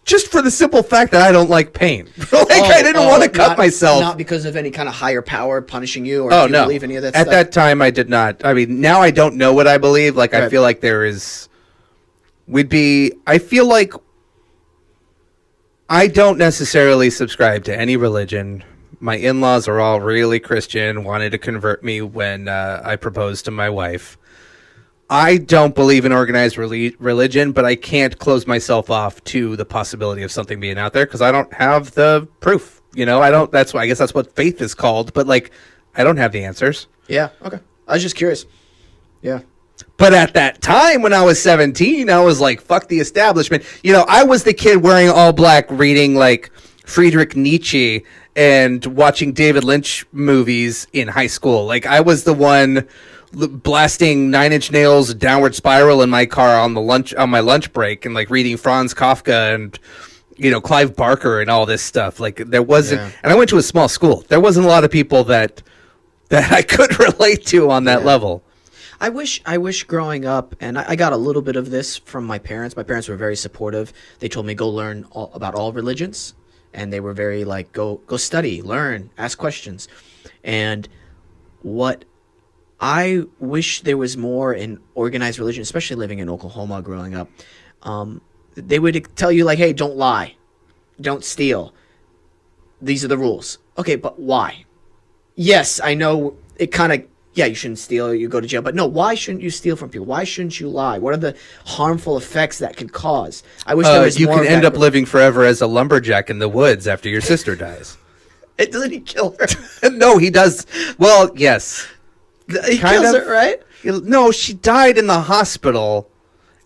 Just for the simple fact that I don't like pain. I didn't want to cut myself. Not because of any kind of higher power punishing you, or do you believe any of that stuff? At that time, I did not. I mean, now I don't know what I believe. Like, right. I feel like I feel like I don't necessarily subscribe to any religion. My in-laws are all really Christian, wanted to convert me when I proposed to my wife. I don't believe in organized religion, but I can't close myself off to the possibility of something being out there because I don't have the proof. You know, I guess that's what faith is called, but like, I don't have the answers. Yeah. Okay. I was just curious. Yeah. But at that time when I was 17, I was like, fuck the establishment. You know, I was the kid wearing all black, reading like Friedrich Nietzsche and watching David Lynch movies in high school. Like, I was the one blasting Nine Inch Nails Downward Spiral in my car on my lunch break, and like reading Franz Kafka and, you know, Clive Barker and all this stuff. Like, there wasn't, and I went to a small school. There wasn't a lot of people that I could relate to on that level. I wish growing up, and I got a little bit of this from my parents. My parents were very supportive. They told me go learn about all religions, and they were very like, go study, learn, ask questions. And what I wish there was more in organized religion, especially living in Oklahoma growing up. They would tell you like, hey, don't lie, don't steal. These are the rules. Okay, but why? Yes, I know it kind of, you shouldn't steal, you go to jail. But no, why shouldn't you steal from people? Why shouldn't you lie? What are the harmful effects that could cause? I wish there was more. You can end up living forever as a lumberjack in the woods after your sister dies. Doesn't he kill her? No, he does. Well, yes. He kills her, right? No, she died in the hospital,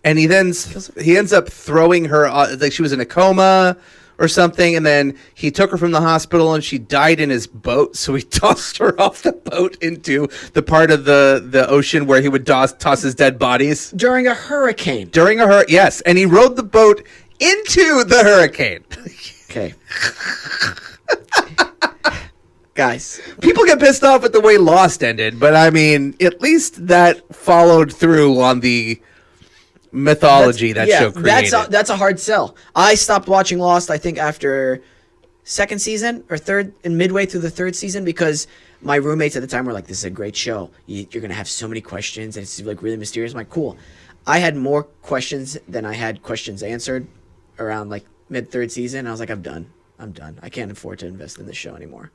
and he ends up throwing her, like she was in a coma or something, and then he took her from the hospital, and she died in his boat, so he tossed her off the boat into the part of the ocean where he would toss his dead bodies. During a hurricane. Yes, and he rode the boat into the hurricane. Okay. Guys, people get pissed off at the way Lost ended, but I mean, at least that followed through on the mythology that show created. That's a hard sell. I stopped watching Lost, I think, after second season or third, and midway through the third season, because my roommates at the time were like, "This is a great show. You're gonna have so many questions, and it's like really mysterious." I'm like, "Cool." I had more questions than I had questions answered around like mid third season. I was like, I'm done. I can't afford to invest in this show anymore.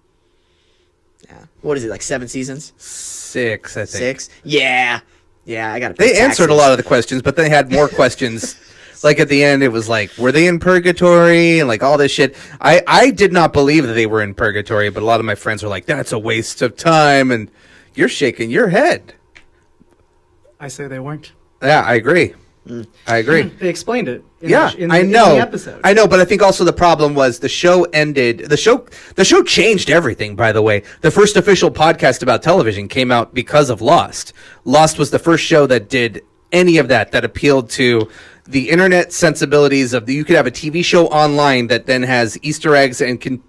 Yeah. What is it, like 7 seasons? 6, I think. 6? Yeah. Yeah, I got to They answered a lot of the questions, but they had more questions. Like at the end, it was like, were they in purgatory? And like all this shit. I did not believe that they were in purgatory, but a lot of my friends were like, that's a waste of time. And you're shaking your head. I say they weren't. Yeah, I agree. I agree. They explained it. In I know. In the episode. I know, but I think also the problem was the show ended. The show changed everything. By the way, the first official podcast about television came out because of Lost. Lost was the first show that did any of that appealed to the internet sensibilities of you could have a TV show online that then has Easter eggs and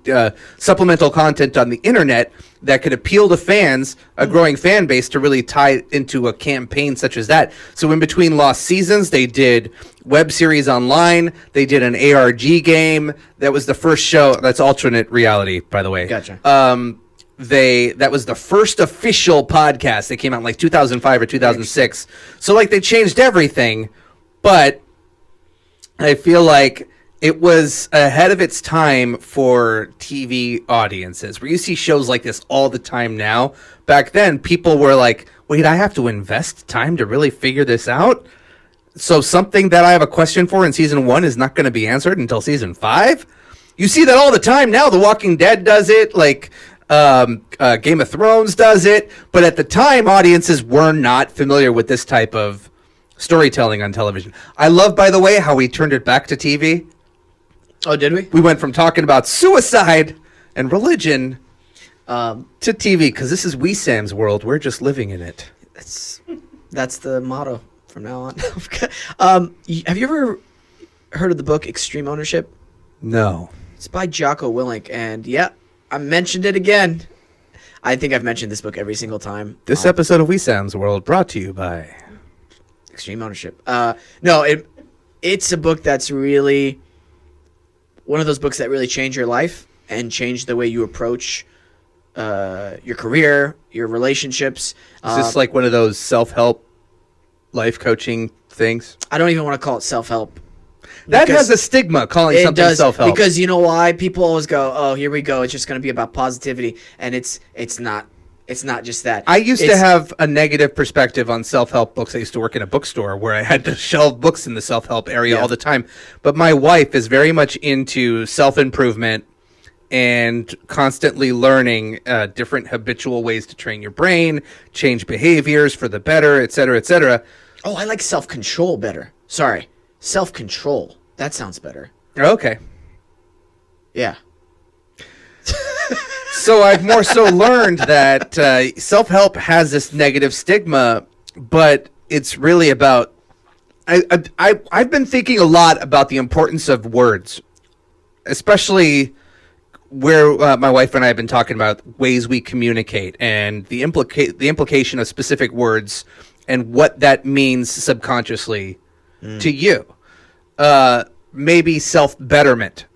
supplemental content on the internet that could appeal to fans, a growing fan base, to really tie it into a campaign such as that. So in between Lost seasons, they did web series online. They did an ARG game. That was the first show. That's alternate reality, by the way. Gotcha. That was the first official podcast. They came out in like 2005 or 2006. So like they changed everything, but I feel like it was ahead of its time for TV audiences, where you see shows like this all the time now. Back then, people were like, wait, I have to invest time to really figure this out? So something that I have a question for in season 1 is not going to be answered until season 5? You see that all the time now. The Walking Dead does it, like Game of Thrones does it. But at the time, audiences were not familiar with this type of storytelling on television. I love, by the way, how we turned it back to TV. Oh, did we? We went from talking about suicide and religion to TV, because this is Wesam's world. We're just living in it. That's the motto from now on. Have you ever heard of the book Extreme Ownership? No. It's by Jocko Willink, and yeah, I mentioned it again. I think I've mentioned this book every single time. This episode of Wesam's World brought to you by Extreme Ownership. No, it's a book that's really one of those books that really change your life and change the way you approach your career, your relationships. Is this like one of those self-help life coaching things? I don't even want to call it self-help. That has a stigma, calling something self-help. Because you know why? People always go, oh, here we go. It's just going to be about positivity. And it's not. It's not just that. I used to have a negative perspective on self-help books. I used to work in a bookstore where I had to shelve books in the self-help area all the time. But my wife is very much into self-improvement and constantly learning different habitual ways to train your brain, change behaviors for the better, et cetera, et cetera. Oh, I like self-control better. Sorry. Self-control. That sounds better. Okay. Yeah. So I've more so learned that self-help has this negative stigma, but it's really about... I've been thinking a lot about the importance of words, especially where my wife and I have been talking about ways we communicate and the implication of specific words and what that means subconsciously to you. Maybe self-betterment.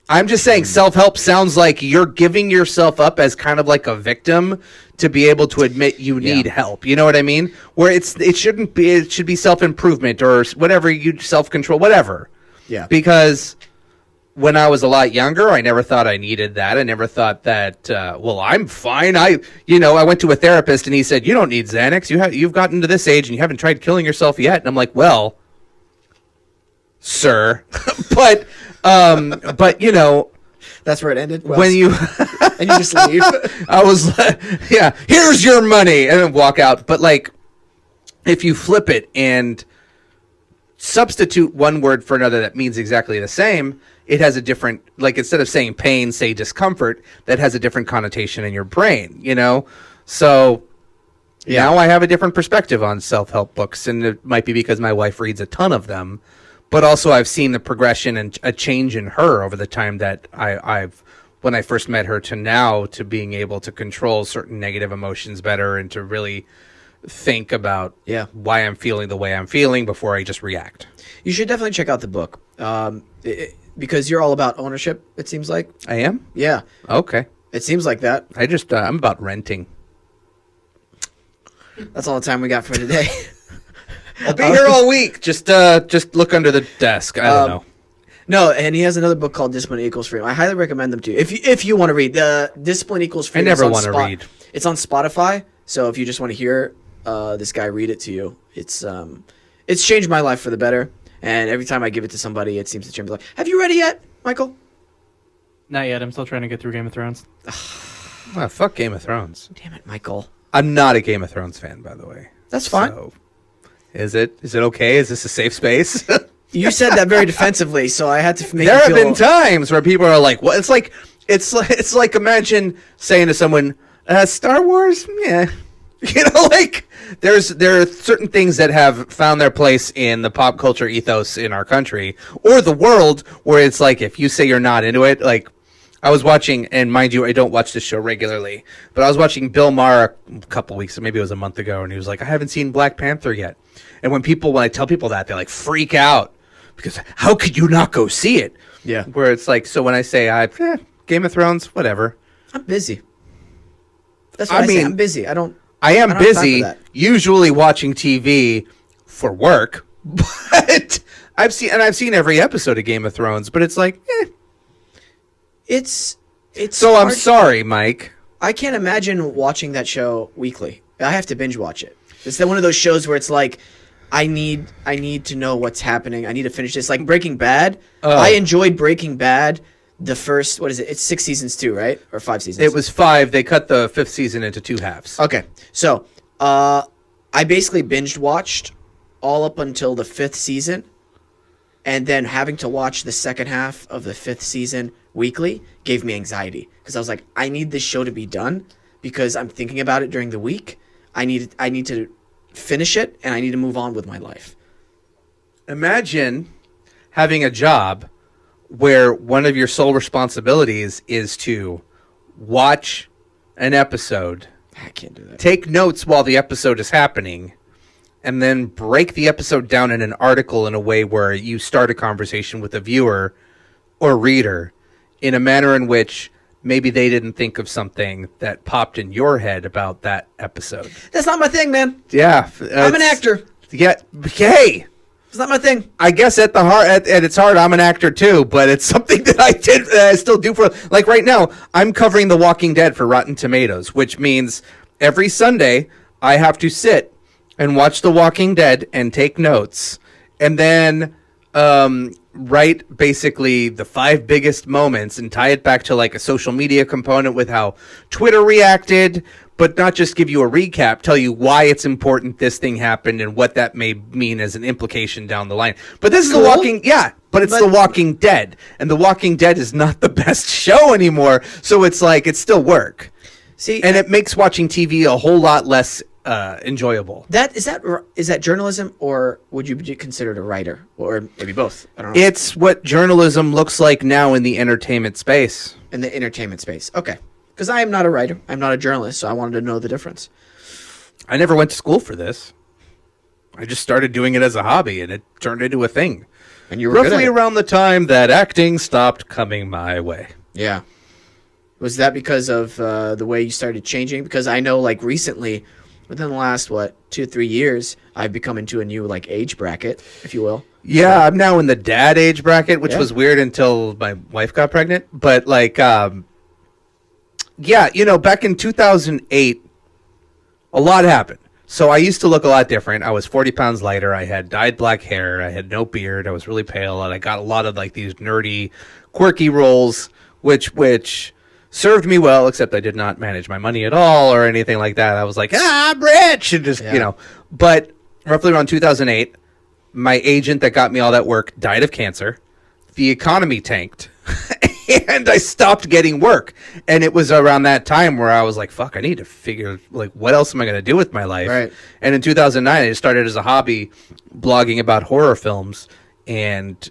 I'm just saying self-help sounds like you're giving yourself up as kind of like a victim to be able to admit you need help. You know what I mean? Where it should be self-improvement or whatever, self-control, whatever. Yeah. Because when I was a lot younger, I never thought I needed that. I never thought that, well, I'm fine. I went to a therapist and he said, you don't need Xanax. You've gotten to this age and you haven't tried killing yourself yet. And I'm like, well, sir, but that's where it ended. Well, when you and you just leave. I was yeah, here's your money, and then walk out. But like, if you flip it and substitute one word for another that means exactly the same, it has a different, like, instead of saying pain, say discomfort. That has a different connotation in your brain. So now I have a different perspective on self-help books, and it might be because my wife reads a ton of them. But also I've seen the progression and a change in her over the time that when I first met her to now, to being able to control certain negative emotions better and to really think about why I'm feeling the way I'm feeling before I just react. You should definitely check out the book. because you're all about ownership, it seems like. I am? Yeah, Okay. it seems like that. I'm about renting. That's all the time we got for today. I'll be here all week. Just look under the desk. I don't know. No, and he has another book called Discipline Equals Freedom. I highly recommend them to you. If you want to read, Discipline Equals Freedom. never want to read. It's on Spotify, so if you just want to hear this guy read it to you, it's changed my life for the better. And every time I give it to somebody, it seems to change my life. Have you read it yet, Michael? Not yet. I'm still trying to get through Game of Thrones. Oh, fuck Game of Thrones. Damn it, Michael. I'm not a Game of Thrones fan, by the way. That's fine. So, is it okay? Is this a safe space? You said that very defensively, so I had to make There you have feel... been times where people are like, "What?" It's like imagine saying to someone, "Star Wars, yeah." Like there are certain things that have found their place in the pop culture ethos in our country or the world, where it's like if you say you're not into it, like I was watching, and mind you, I don't watch this show regularly, but I was watching Bill Maher a couple weeks, maybe it was a month ago, and he was like, "I haven't seen Black Panther yet," and when I tell people that, they like freak out. Because how could you not go see it? Yeah. Where it's like, so when I say Game of Thrones, whatever. I'm busy. That's what I say. I'm busy. I am I am don't have time busy, for that. usually watching TV for work, but I've seen every episode of Game of Thrones, but it's like, It's So I'm hard. sorry, Mike. I can't imagine watching that show weekly. I have to binge watch it. It's one of those shows where it's like, I need to know what's happening. I need to finish this. Like Breaking Bad. I enjoyed Breaking Bad. The first, what is it? It's 6 seasons too, right? Or 5 seasons? It was 5. They cut the 5th season into 2 halves. Okay. So, I basically binged watched all up until the 5th season. And then having to watch the second half of the 5th season weekly gave me anxiety. Because I was like, I need this show to be done because I'm thinking about it during the week. I need to finish it, and I need to move on with my life. Imagine having a job where one of your sole responsibilities is to watch an episode, I can't do that. take notes while the episode is happening, and then break the episode down in an article in a way where you start a conversation with a viewer or reader in a manner in which maybe they didn't think of something that popped in your head about that episode. That's not my thing, man. Yeah. I'm an actor. Yeah. Hey. It's not my thing. I guess at the heart, at its heart, I'm an actor too, but it's something that I still do for, like right now, I'm covering The Walking Dead for Rotten Tomatoes, which means every Sunday I have to sit and watch The Walking Dead and take notes and then, write basically the 5 biggest moments and tie it back to like a social media component with how Twitter reacted, but not just give you a recap, tell you why it's important this thing happened and what that may mean as an implication down the line. But this is The Walking, but it's The Walking Dead, and The Walking Dead is not the best show anymore, so it's like, it's still work. See, And it makes watching TV a whole lot less enjoyable. is that journalism, or would you be considered a writer, or maybe both? I don't know. It's what journalism looks like now in the entertainment space. In the entertainment space, okay. Because I am not a writer, I'm not a journalist, so I wanted to know the difference. I never went to school for this. I just started doing it as a hobby, and it turned into a thing. And you were good Roughly at it. around the time that acting stopped coming my way. Yeah. Was that because of the way you started changing? Because I know, like, recently, within the last, 2 or 3 years, I've become into a new, like, age bracket, if you will. Yeah, I'm now in the dad age bracket, which Yeah. was weird until my wife got pregnant. But, like, back in 2008, a lot happened. So I used to look a lot different. I was 40 pounds lighter. I had dyed black hair. I had no beard. I was really pale. And I got a lot of, like, these nerdy, quirky roles, which served me well, except I did not manage my money at all or anything like that. I was like, I'm rich, and just, But roughly around 2008, my agent that got me all that work died of cancer. The economy tanked, and I stopped getting work. And it was around that time where I was like, fuck, I need to figure, like, what else am I going to do with my life? Right. And in 2009, I started as a hobby blogging about horror films, and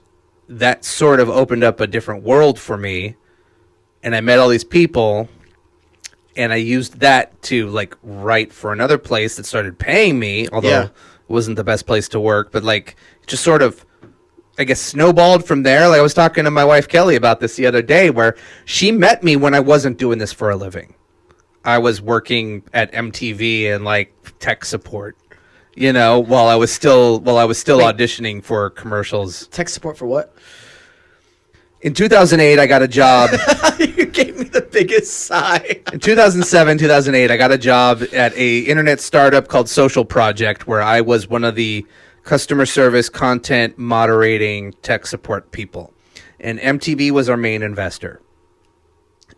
that sort of opened up a different world for me. And I met all these people, and I used that to, like, write for another place that started paying me, although it wasn't the best place to work. But, like, just sort of I guess, snowballed from there. Like I was talking to my wife Kelly about this the other day, where she met me when I wasn't doing this for a living. I was working at MTV and like tech support, while I was still auditioning for commercials. Tech support for what? In 2008, I got a job. You gave me the biggest sigh. In 2007, 2008, I got a job at a internet startup called Social Project, where I was one of the customer service, content moderating, tech support people. And MTV was our main investor.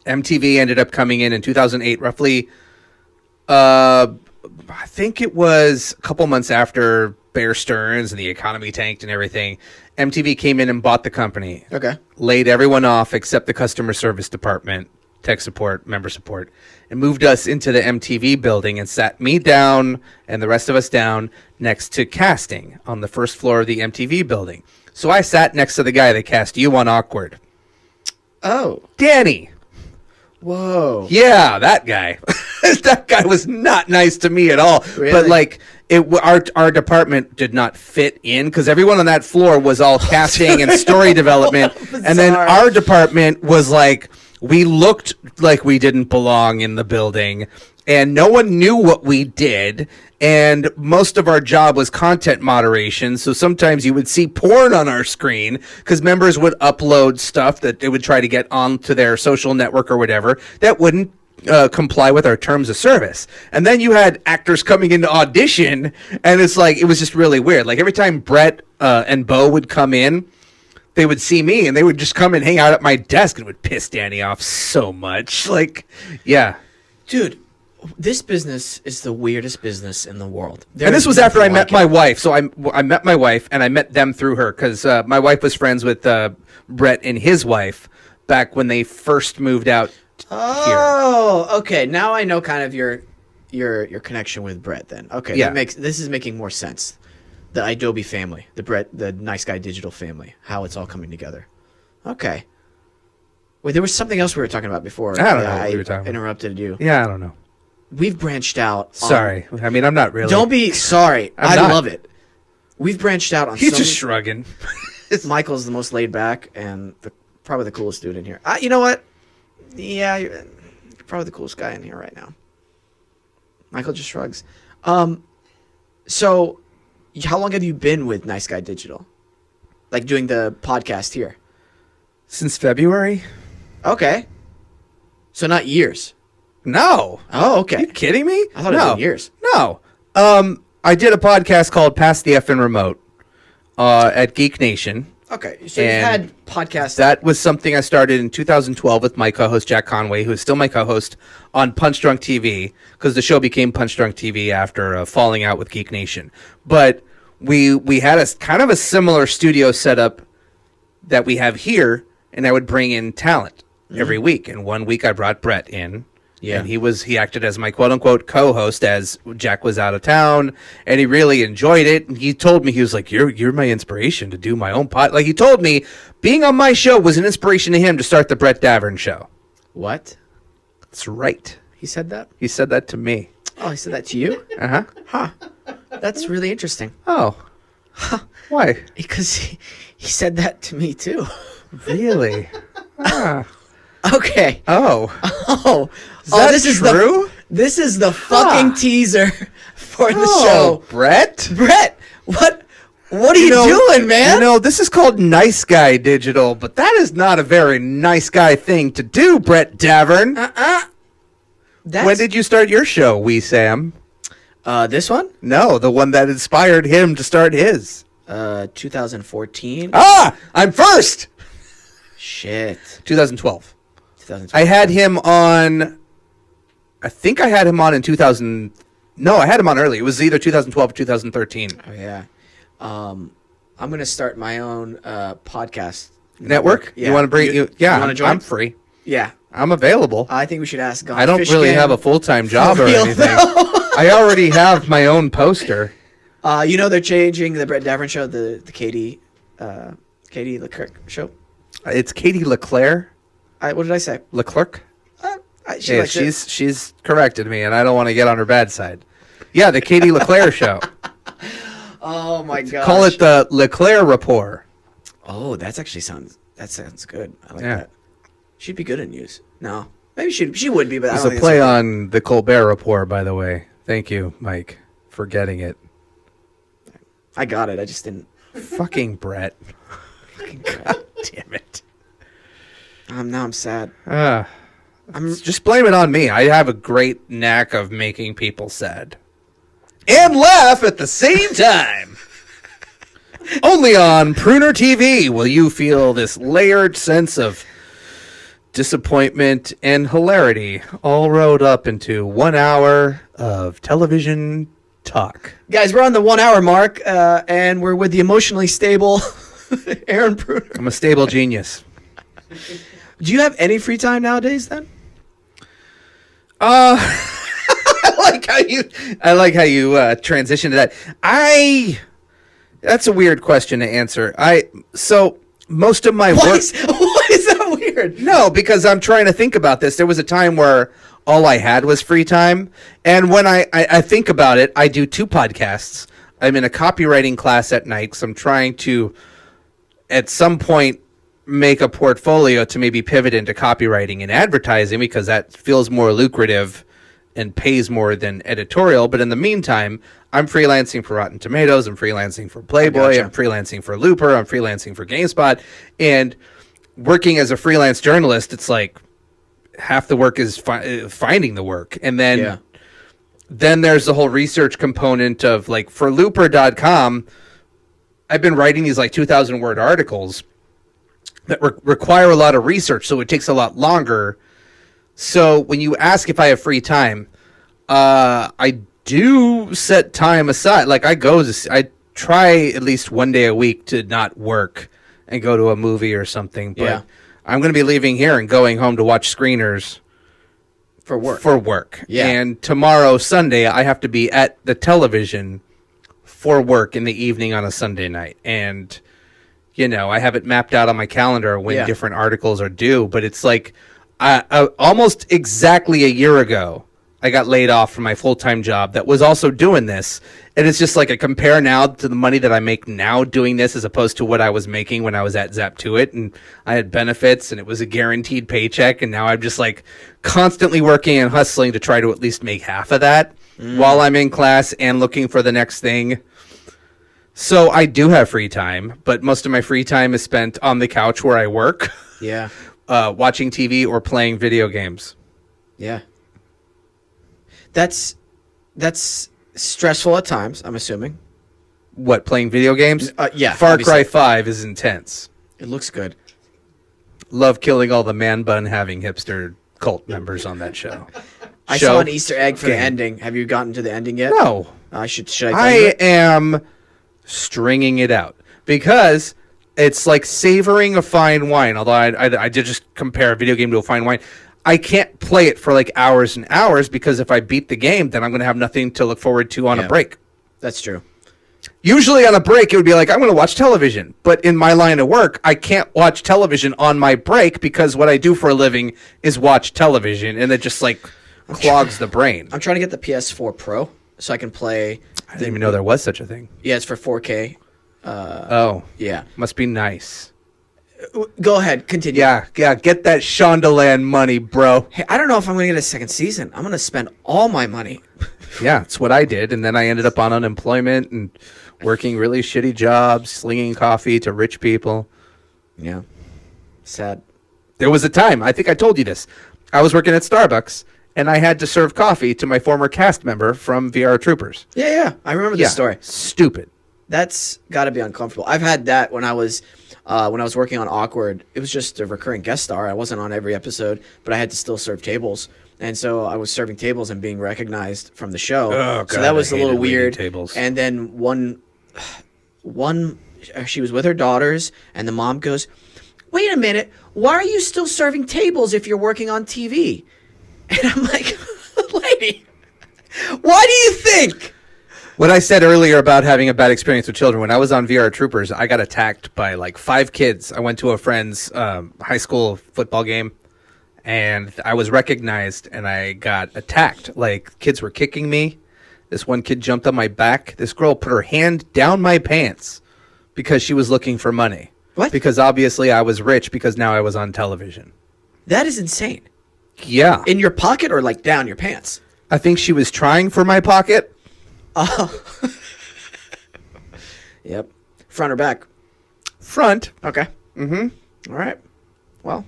MTV ended up coming in 2008, roughly, I think it was a couple months after Bear Stearns and the economy tanked and everything. MTV came in and bought the company. Okay. Laid everyone off except the customer service department, tech support, member support, and moved us into the MTV building and sat me down and the rest of us down next to casting on the first floor of the MTV building. So I sat next to the guy that cast you on Awkward. Oh. Danny. Whoa. Yeah, that guy. That guy was not nice to me at all. Really? But like, our department did not fit in because everyone on that floor was all casting and story development, and then our department was like, we looked like we didn't belong in the building, and no one knew what we did. And most of our job was content moderation. So sometimes you would see porn on our screen because members would upload stuff that they would try to get onto their social network or whatever that wouldn't comply with our terms of service. And then you had actors coming into audition, and it's like, it was just really weird. Like every time Bret and Bo would come in, they would see me and they would just come and hang out at my desk, and it would piss Danny off so much. Like, yeah. Dude, this business is the weirdest business in the world. And this was after I met my wife. So I met my wife, and I met them through her because my wife was friends with Bret and his wife back when they first moved out here. Oh, okay. Now I know kind of your connection with Bret then. Okay, yeah. This is making more sense. The Adobe family, the Nice Guy Digital family, how it's all coming together. Okay. Wait, there was something else we were talking about before. I don't know what we were talking about. Interrupted you. Yeah, I don't know. We've branched out. Sorry. I mean, I'm not really. Don't be sorry. I not. love it. We've branched out on He's just shrugging. Michael's the most laid back and probably the coolest dude in here. You know what? Yeah, you're probably the coolest guy in here right now. Michael just shrugs. So, how long have you been with Nice Guy Digital? Like doing the podcast here? Since February? Okay. So not years. No. Oh, okay. Are you kidding me? I thought it was years. No. I did a podcast called Pass the Effin' Remote at Geek Nation. Okay, so you've had podcasts. That was something I started in 2012 with my co-host Jack Conway, who is still my co-host on Punch Drunk TV, because the show became Punch Drunk TV after falling out with Geek Nation. But we had a kind of a similar studio setup that we have here, and I would bring in talent every week. And one week I brought Bret in. Yeah. And he acted as my quote-unquote co-host as Jack was out of town, and he really enjoyed it. And he told me, he was like, you're my inspiration to do my own pod. Like, he told me being on my show was an inspiration to him to start the Bret Davern show. What? That's right. He said that? He said that to me. Oh, he said that to you? Uh-huh. Huh. That's really interesting. Oh. Huh. Why? Because he said that to me, too. Really? Ah. Okay. Oh. Oh. Is that true? This is the fucking teaser for the show. Bret? Bret, what are you doing, man? This is called Nice Guy Digital, but that is not a very nice guy thing to do, Bret Davern. When did you start your show, Wesam? This one? No, the one that inspired him to start his. 2014. Ah! I'm first! Shit. 2012. I 2012. had him on... I think I had him on in 2000... No, I had him on early. It was either 2012 or 2013. Oh, yeah. I'm going to start my own podcast. Network? Yeah. You want to bring... You want to join? I'm free. Yeah. I'm available. I think we should ask Gone I don't really Fishkin. have a full-time job or real, anything. I already have my own poster. They're changing the Bret Davern show, the Katie Leclerc show. It's Katie Leclerc. What did I say? Leclerc? She's corrected me, and I don't want to get on her bad side. Yeah, the Katie Leclerc show. Oh my god! Call it the Leclerc Rapport. Oh, that sounds good. I like Yeah. that. She'd be good in news. No, maybe she would be, but I It's don't a think play it's okay. on the Colbert Report, by the way. Thank you, Mike, for getting it. I got it. I just didn't. Fucking Brett. God damn it. Now I'm sad. Just blame it on me. I have a great knack of making people sad. And laugh at the same time. Only on Pruner TV will you feel this layered sense of disappointment and hilarity all rolled up into 1 hour of television talk. Guys, we're on the 1 hour mark, and we're with the emotionally stable Aaron Pruner. I'm a stable genius. Do you have any free time nowadays then? I like how you transitioned to that. That's a weird question to answer. So most of my Why work. is that weird? No, because I'm trying to think about this. There was a time where all I had was free time, and when I think about it, I do 2 podcasts. I'm in a copywriting class at night because I'm trying to, at some point, make a portfolio to maybe pivot into copywriting and advertising because that feels more lucrative and pays more than editorial. But in the meantime, I'm freelancing for Rotten Tomatoes. I'm freelancing for Playboy. Gotcha. I'm freelancing for Looper. I'm freelancing for GameSpot. And working as a freelance journalist, it's like half the work is finding the work. And then there's the whole research component of like for Looper.com, I've been writing these like 2,000 word articles that require a lot of research, so it takes a lot longer. So when you ask if I have free time, I do set time aside. Like I try at least one day a week to not work and go to a movie or something. But I'm going to be leaving here and going home to watch screeners For work. Yeah. And tomorrow, Sunday, I have to be at the television for work in the evening on a Sunday night. And I have it mapped out on my calendar when different articles are due, but it's like almost exactly a year ago, I got laid off from my full-time job that was also doing this. And it's just like a compare now to the money that I make now doing this as opposed to what I was making when I was at Zap2It. And I had benefits and it was a guaranteed paycheck. And now I'm just like constantly working and hustling to try to at least make half of that while I'm in class and looking for the next thing. So I do have free time, but most of my free time is spent on the couch where I work, watching TV or playing video games. Yeah. That's stressful at times, I'm assuming. What, playing video games? Yeah. Far obviously. Cry 5 is intense. It looks good. Love killing all the man bun having hipster cult members on that show. I saw an Easter egg for the ending. Have you gotten to the ending yet? No. Should I tell you it? am stringing it out because it's like savoring a fine wine. Although I did just compare a video game to a fine wine. I can't play it for like hours and hours because if I beat the game, then I'm going to have nothing to look forward to on a break. That's true. Usually on a break, it would be like, I'm going to watch television. But in my line of work, I can't watch television on my break because what I do for a living is watch television. And it just like clogs the brain. I'm trying to get the PS4 Pro so I can play. I didn't even know there was such a thing. Yeah, it's for 4K. Yeah. Must be nice. Go ahead. Continue. Yeah. Get that Shondaland money, bro. Hey, I don't know if I'm going to get a second season. I'm going to spend all my money. Yeah, that's what I did. And then I ended up on unemployment and working really shitty jobs, slinging coffee to rich people. Yeah. Sad. There was a time, I think I told you this. I was working at Starbucks, and I had to serve coffee to my former cast member from VR Troopers. Yeah. I remember this story. Stupid. That's got to be uncomfortable. I've had that when I was working on Awkward. It was just a recurring guest star. I wasn't on every episode, but I had to still serve tables. And so I was serving tables and being recognized from the show. Oh, God, so that was I a little hated waiting weird. tables. And then one, she was with her daughters, and the mom goes, "Wait a minute, why are you still serving tables if you're working on TV?" And I'm like, "Lady, why do you think?" What I said earlier about having a bad experience with children, when I was on VR Troopers, I got attacked by like 5 kids. I went to a friend's high school football game, and I was recognized, and I got attacked. Like, kids were kicking me. This one kid jumped on my back. This girl put her hand down my pants because she was looking for money. What? Because obviously I was rich because now I was on television. That is insane. Yeah. In your pocket or like down your pants? I think she was trying for my pocket. Oh. Yep. Front or back? Front. Okay. Mm-hmm. All right. Well,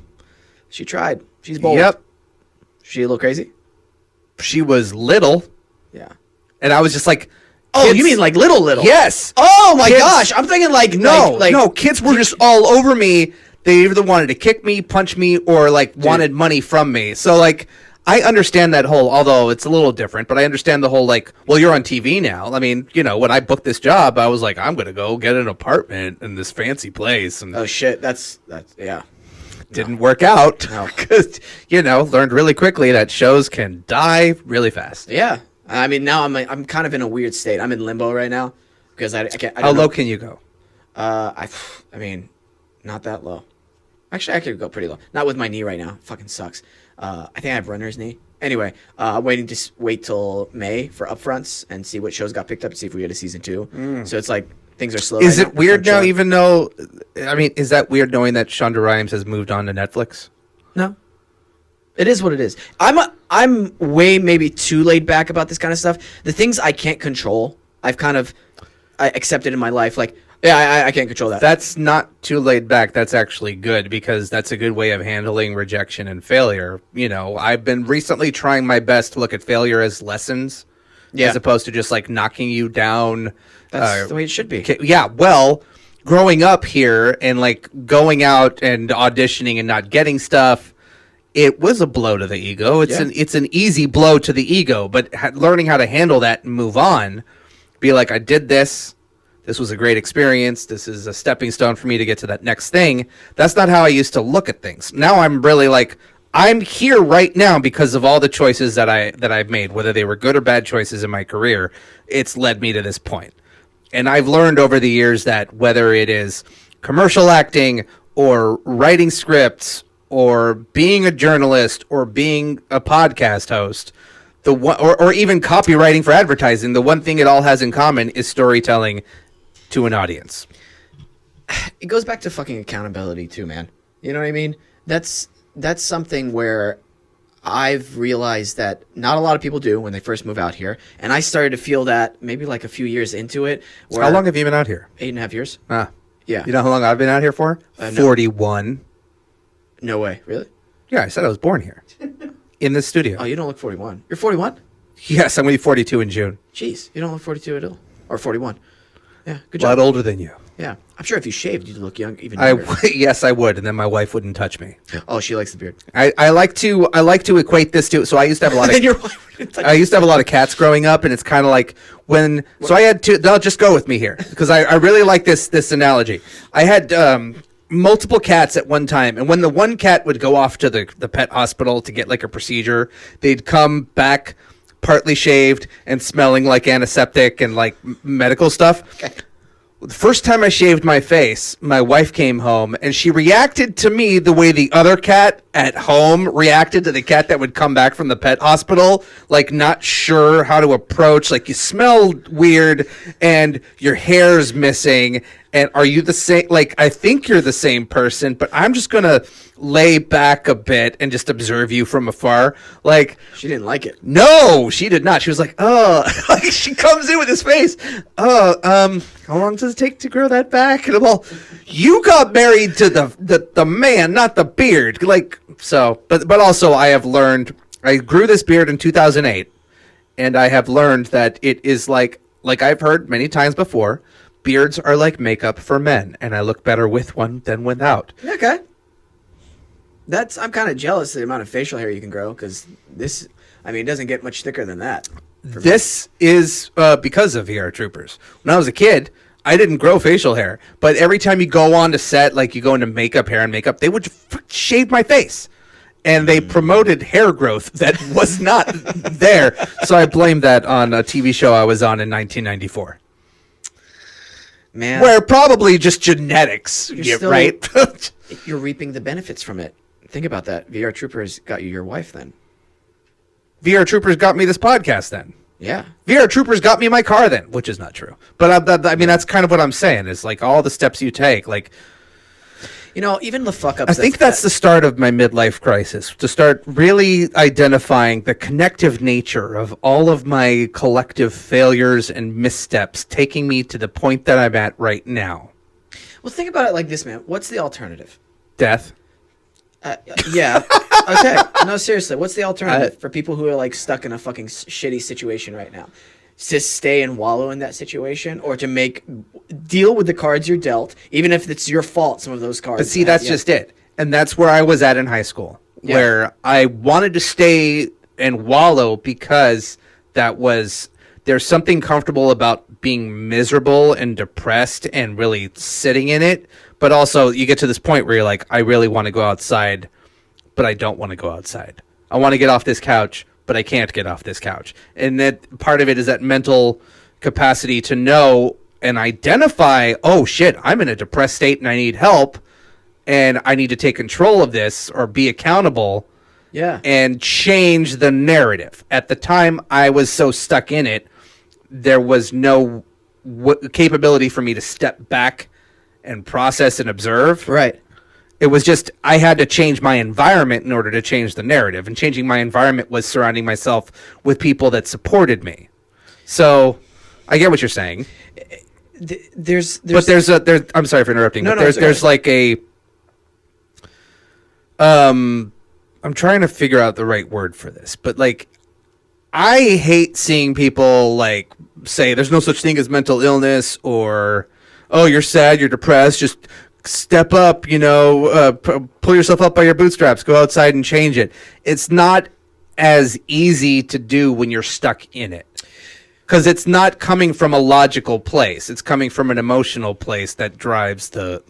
she tried. She's bold. Yep. She a little crazy? She was little. Yeah. And I was just like, Oh, kids- you mean like little? Yes. Oh my Kids- gosh! I'm thinking like No, like, no, kids were just all over me. They either wanted to kick me, punch me, or like wanted money from me. So like, I understand that whole, although it's a little different, but I understand the whole like, well, you're on TV now. I mean, you know, when I booked this job, I was like, I'm gonna go get an apartment in this fancy place, and Oh shit! That's yeah. didn't work out No. because you know, learned really quickly that shows can die really fast. Yeah. I mean, now I'm kind of in a weird state. I'm in limbo right now because I can't. I How don't low know. can you go? I mean, not that low. Actually, I could go pretty low. Not with my knee right now. It fucking sucks. I think I have runner's knee. Anyway, I'm waiting to wait till May for upfronts and see what shows got picked up to see if we get a season 2. So it's like things are slow. Is right it now. weird I'm now, chilling. even though, I mean, is that weird knowing that Shonda Rhimes has moved on to Netflix? No. It is what it is. I'm way maybe too laid back about this kind of stuff. The things I can't control, I've kind of accepted in my life. Like, yeah, I can't control that. That's not too laid back. That's actually good because that's a good way of handling rejection and failure. You know, I've been recently trying my best to look at failure as lessons Yeah. as opposed to just like knocking you down. That's the way it should be. Yeah, well, growing up here and like going out and auditioning and not getting stuff, it was a blow to the ego. It's an easy blow to the ego, but learning how to handle that and move on, be like, I did this. This was a great experience. This is a stepping stone for me to get to that next thing. That's not how I used to look at things. Now I'm really like, I'm here right now because of all the choices that I've made, whether they were good or bad choices in my career. It's led me to this point. And I've learned over the years that whether it is commercial acting or writing scripts or being a journalist or being a podcast host, or even copywriting for advertising, the one thing it all has in common is storytelling to an audience. It goes back to fucking accountability too, man. You know what I mean? That's something where I've realized that not a lot of people do when they first move out here, and I started to feel that maybe like a few years into it. Where How long have you been out here? 8.5 years. Yeah. Yeah. You know how long I've been out here for? No. 41. No way. Really? Yeah, I said I was born here. In this studio. Oh, you don't look 41. You're 41? Yes, I'm going to be 42 in June. Jeez, you don't look 42 at all. Or 41. Yeah, good A lot job. older than you. Yeah. I'm sure if you shaved, you'd look young, even younger. Yes, I would, and then my wife wouldn't touch me. Oh, she likes the beard. I like to equate this to. So I used to have a lot And of. your wife would touch I used to have a lot of cats growing up, and it's kind of like when. So I had to. They'll just go with me here because I really like this analogy. I had multiple cats at one time, and when the one cat would go off to the pet hospital to get like a procedure, they'd come back partly shaved and smelling like antiseptic and like medical stuff. Okay. The first time I shaved my face, my wife came home and she reacted to me the way the other cat at home reacted to the cat that would come back from the pet hospital, like not sure how to approach, like you smell weird and your hair's missing. And are you the same? Like, I think you're the same person, but I'm just going to lay back a bit and just observe you from afar. Like, She didn't like it. no, she did not. She was like, oh, like she comes in with his face. Oh, how long does it take to grow that back? And I'm all, you got married to the man, not the beard. Like, so, but also I have learned, I grew this beard in 2008 and I have learned that it is like I've heard many times before, beards are like makeup for men and I look better with one than without. Okay. I'm kind of jealous of the amount of facial hair you can grow because it doesn't get much thicker than that. This is because of VR Troopers. When I was a kid, I didn't grow facial hair, but every time you go on to set, like you go into hair and makeup, they would shave my face. And they promoted hair growth that was not there. So I blame that on a TV show I was on in 1994. Man, Where probably just genetics, still- right? you're reaping the benefits from it. Think about that. VR Troopers got you your wife then. VR Troopers got me this podcast then. Yeah. VR Troopers got me my car then, which is not true. But I mean, that's kind of what I'm saying is like all the steps you take. Like Even the fuck ups. I think that's the start of my midlife crisis, to start really identifying the connective nature of all of my collective failures and missteps taking me to the point that I'm at right now. Well, think about it like this, man. What's the alternative? Death. Yeah. Okay. No, seriously. What's the alternative for people who are like stuck in a fucking shitty situation right now? To stay and wallow in that situation, or to deal with the cards you're dealt, even if it's your fault, some of those cards. But see, that's just it. And that's where I was at in high school, where I wanted to stay and wallow because there's something comfortable about being miserable and depressed and really sitting in it. But also you get to this point where you're like, I really want to go outside, but I don't want to go outside. I want to get off this couch, but I can't get off this couch. And that part of it is that mental capacity to know and identify, oh shit, I'm in a depressed state and I need help and I need to take control of this or be accountable. Yeah. And change the narrative. At the time I was so stuck in it, there was no capability for me to step back and process and observe. Right. It was just, I had to change my environment in order to change the narrative. And changing my environment was surrounding myself with people that supported me. So, I get what you're saying. I'm sorry for interrupting. No, but there's like a... I'm trying to figure out the right word for this. But like, I hate seeing people like say there's no such thing as mental illness, or, oh, you're sad, you're depressed, just... step up, pull yourself up by your bootstraps, go outside and change it. It's not as easy to do when you're stuck in it. Because it's not coming from a logical place. It's coming from an emotional place that drives the,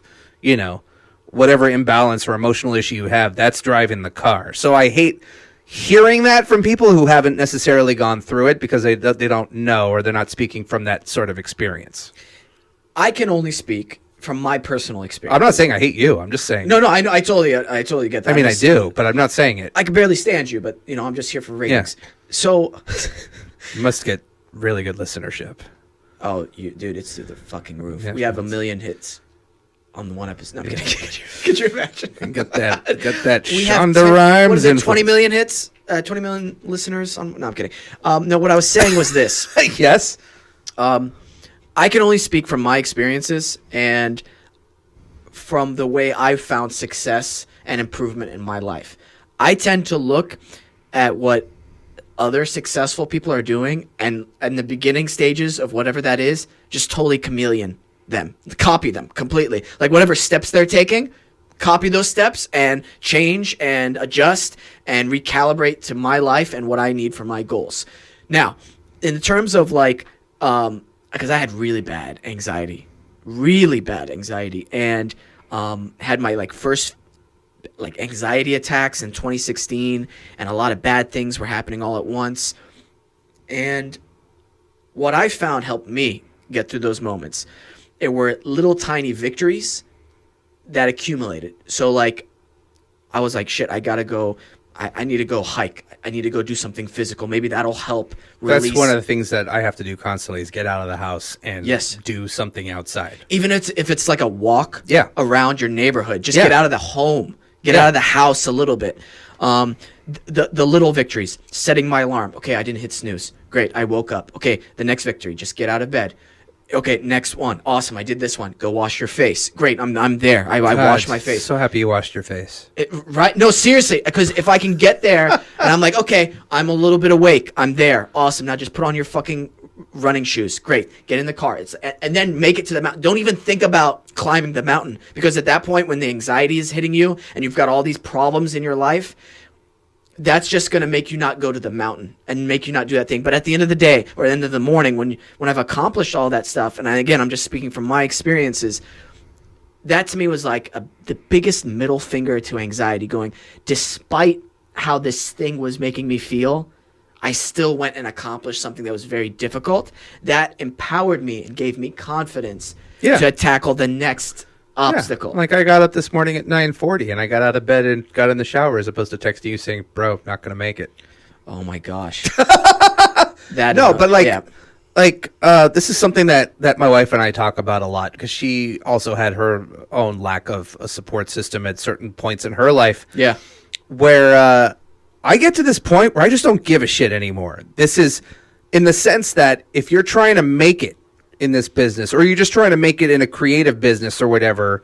whatever imbalance or emotional issue you have, that's driving the car. So I hate hearing that from people who haven't necessarily gone through it because they don't know, or they're not speaking from that sort of experience. I can only speak from my personal experience. I'm not saying I hate you. I'm just saying. No, I know. I totally get that. I mean, I do, but I'm not saying it. I can barely stand you, but I'm just here for ratings. Yeah. So, you must get really good listenership. Oh, dude, it's through the fucking roof. Yeah, we have 1 million hits on the one episode. No, I'm kidding. Could you imagine? Get that We Shonda Rhimes. What is it? 20 million hits. 20 million listeners. No, I'm kidding. No, what I was saying was this. Yes. I can only speak from my experiences and from the way I've found success and improvement in my life. I tend to look at what other successful people are doing, and in the beginning stages of whatever that is, just totally chameleon them, copy them completely. Like whatever steps they're taking, copy those steps and change and adjust and recalibrate to my life and what I need for my goals. Now, in terms of like, because I had really bad anxiety, and had my first anxiety attacks in 2016, and a lot of bad things were happening all at once. And what I found helped me get through those moments, it were little tiny victories that accumulated. So I was like, shit, I gotta go. I need to go hike. I need to go do something physical. Maybe that'll help release. That's one of the things that I have to do constantly is get out of the house and do something outside. Even if it's like a walk around your neighborhood. Just Yeah. get out of the home. Get out of the house a little bit. The little victories. Setting my alarm. Okay, I didn't hit snooze. Great, I woke up. Okay, the next victory. Just get out of bed. Okay, next one. Awesome, I did this one. Go wash your face. Great, I'm there. I washed my face. So happy you washed your face. Right? No, seriously, because if I can get there and I'm like, okay, I'm a little bit awake. I'm there. Awesome. Now just put on your fucking running shoes. Great. Get in the car. And then make it to the mountain. Don't even think about climbing the mountain, because at that point when the anxiety is hitting you and you've got all these problems in your life, that's just going to make you not go to the mountain and make you not do that thing. But at the end of the day or at the end of the morning, when I've accomplished all that stuff, and I'm just speaking from my experiences, that to me was like the biggest middle finger to anxiety, going, despite how this thing was making me feel, I still went and accomplished something that was very difficult. That empowered me and gave me confidence to tackle the next obstacle. Yeah. Like I got up this morning at 9:40 and I got out of bed and got in the shower as opposed to texting you saying, bro, not going to make it. Oh my gosh. this is something that my wife and I talk about a lot because she also had her own lack of a support system at certain points in her life. Yeah. Where I get to this point where I just don't give a shit anymore. This is in the sense that if you're trying to make it in this business or you're just trying to make it in a creative business or whatever,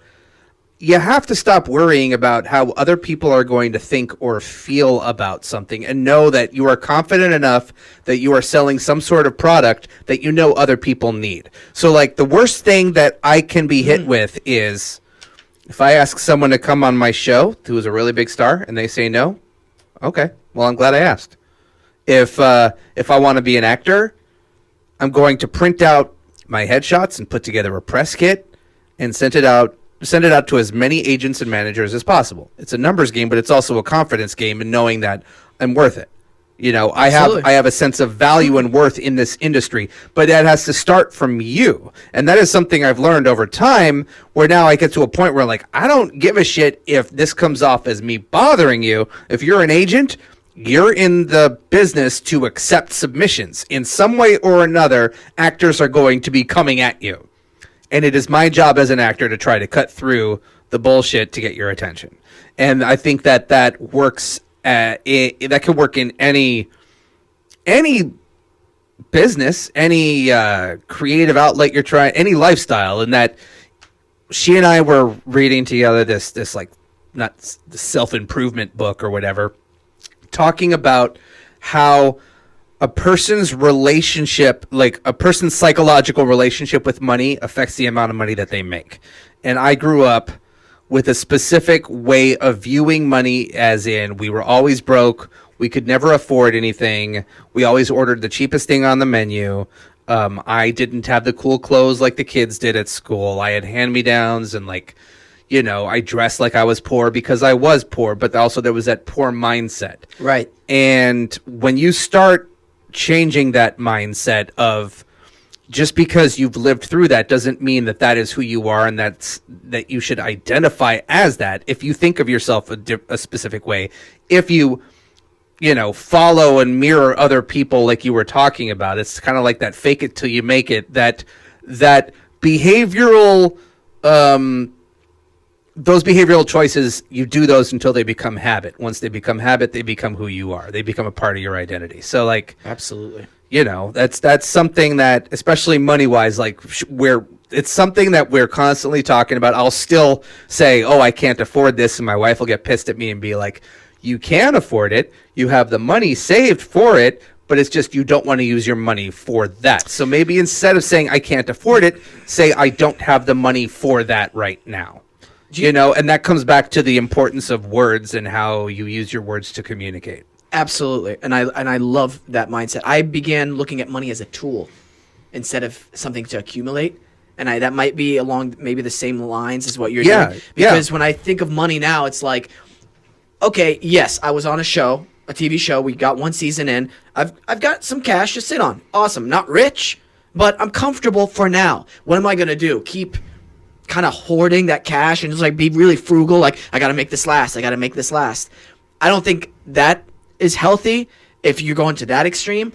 you have to stop worrying about how other people are going to think or feel about something and know that you are confident enough that you are selling some sort of product that you know other people need. So like the worst thing that I can be hit with is if I ask someone to come on my show who is a really big star and they say no, okay, well, I'm glad I asked. If I want to be an actor, I'm going to print out my headshots and put together a press kit and send it out to as many agents and managers as possible. It's a numbers game, but it's also a confidence game in knowing that I'm worth it. You know, I have a sense of value and worth in this industry, but that has to start from you. And that is something I've learned over time where now I get to a point where like, I don't give a shit if this comes off as me bothering you. If you're an agent, you're in the business to accept submissions. In some way or another, actors are going to be coming at you. And it is my job as an actor to try to cut through the bullshit to get your attention. And I think that works. That can work in any business, any creative outlet you're trying, any lifestyle. And that she and I were reading together this like not the self-improvement book or whatever, talking about how a person's relationship, like a person's psychological relationship with money affects the amount of money that they make. And I grew up with a specific way of viewing money as in we were always broke. We could never afford anything. We always ordered the cheapest thing on the menu. I didn't have the cool clothes like the kids did at school. I had hand-me-downs and like, you know, I dressed like I was poor because I was poor, but also there was that poor mindset. Right. And when you start changing that mindset of just because you've lived through that doesn't mean that is who you are and that you should identify as that. If you think of yourself a specific way, if you follow and mirror other people like you were talking about, it's kind of like that fake it till you make it, that behavioral, those behavioral choices, you do those until they become habit. Once they become habit, they become who you are. They become a part of your identity. So like, absolutely. You know, that's something that, especially money-wise, like it's something that we're constantly talking about. I'll still say, oh, I can't afford this, and my wife will get pissed at me and be like, you can afford it. You have the money saved for it, but it's just you don't want to use your money for that. So maybe instead of saying I can't afford it, say I don't have the money for that right now. You know, and that comes back to the importance of words and how you use your words to communicate. Absolutely. And I love that mindset. I began looking at money as a tool instead of something to accumulate. And that might be along maybe the same lines as what you're doing. Because when I think of money now, it's like, okay, yes, I was on a show, a TV show. We got one season in. I've got some cash to sit on. Awesome. Not rich, but I'm comfortable for now. What am I going to do? Keep kind of hoarding that cash and just like be really frugal. Like, I got to make this last. I got to make this last. I don't think that is healthy if you're going to that extreme.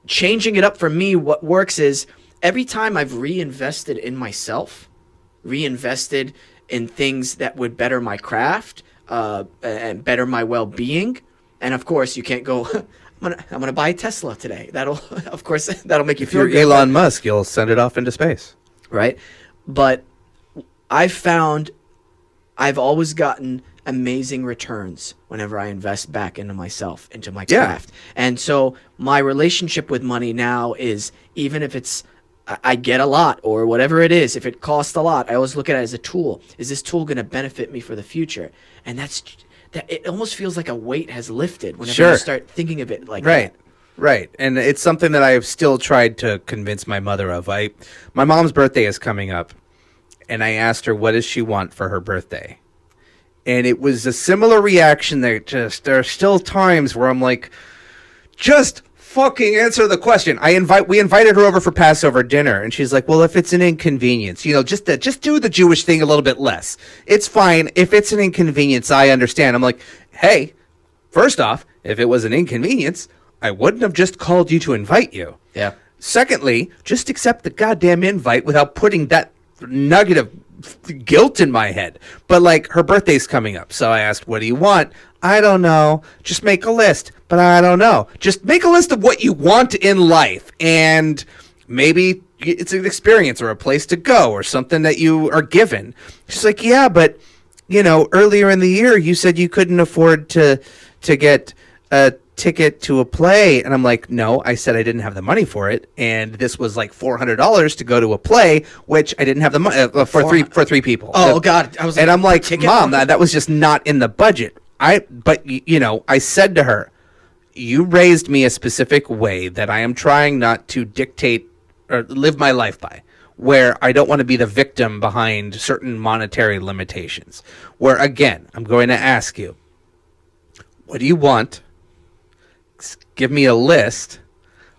Changing it up for me, what works is every time I've reinvested in myself, reinvested in things that would better my craft and better my well-being. And of course, you can't go, I'm gonna buy a Tesla today. That'll make you feel good. If you're Elon Musk, you'll send it off into space. Right? But I've found I've always gotten amazing returns whenever I invest back into myself, into my craft. And so my relationship with money now is, even if it's I get a lot or whatever it is, if it costs a lot, I always look at it as a tool. Is this tool going to benefit me for the future? And that it almost feels like a weight has lifted whenever you start thinking of it like that. Right. And it's something that I've still tried to convince my mother of. My mom's birthday is coming up, and I asked her, what does she want for her birthday? And it was a similar reaction. There are still times where I'm like, just fucking answer the question. We invited her over for Passover dinner, and she's like, well, if it's an inconvenience, just do the Jewish thing a little bit less. It's fine. If it's an inconvenience, I understand. I'm like, hey, first off, if it was an inconvenience, I wouldn't have just called you to invite you. Yeah. Secondly, just accept the goddamn invite without putting that nugget of guilt in my head. But like, her birthday's coming up, so I asked, what do you want? I don't know. Just make a list. But I don't know. Just make a list of what you want in life, and maybe it's an experience or a place to go or something that you are given. She's like, yeah, but earlier in the year you said you couldn't afford to get a ticket to a play. And I'm like, no, I said I didn't have the money for it, and this was like $400 to go to a play, which I didn't have the money for three people. Oh God, and I'm like, Mom, that was just not in the budget. I said to her, you raised me a specific way that I am trying not to dictate or live my life by, where I don't want to be the victim behind certain monetary limitations. Where, again, I'm going to ask you, what do you want? Give me a list.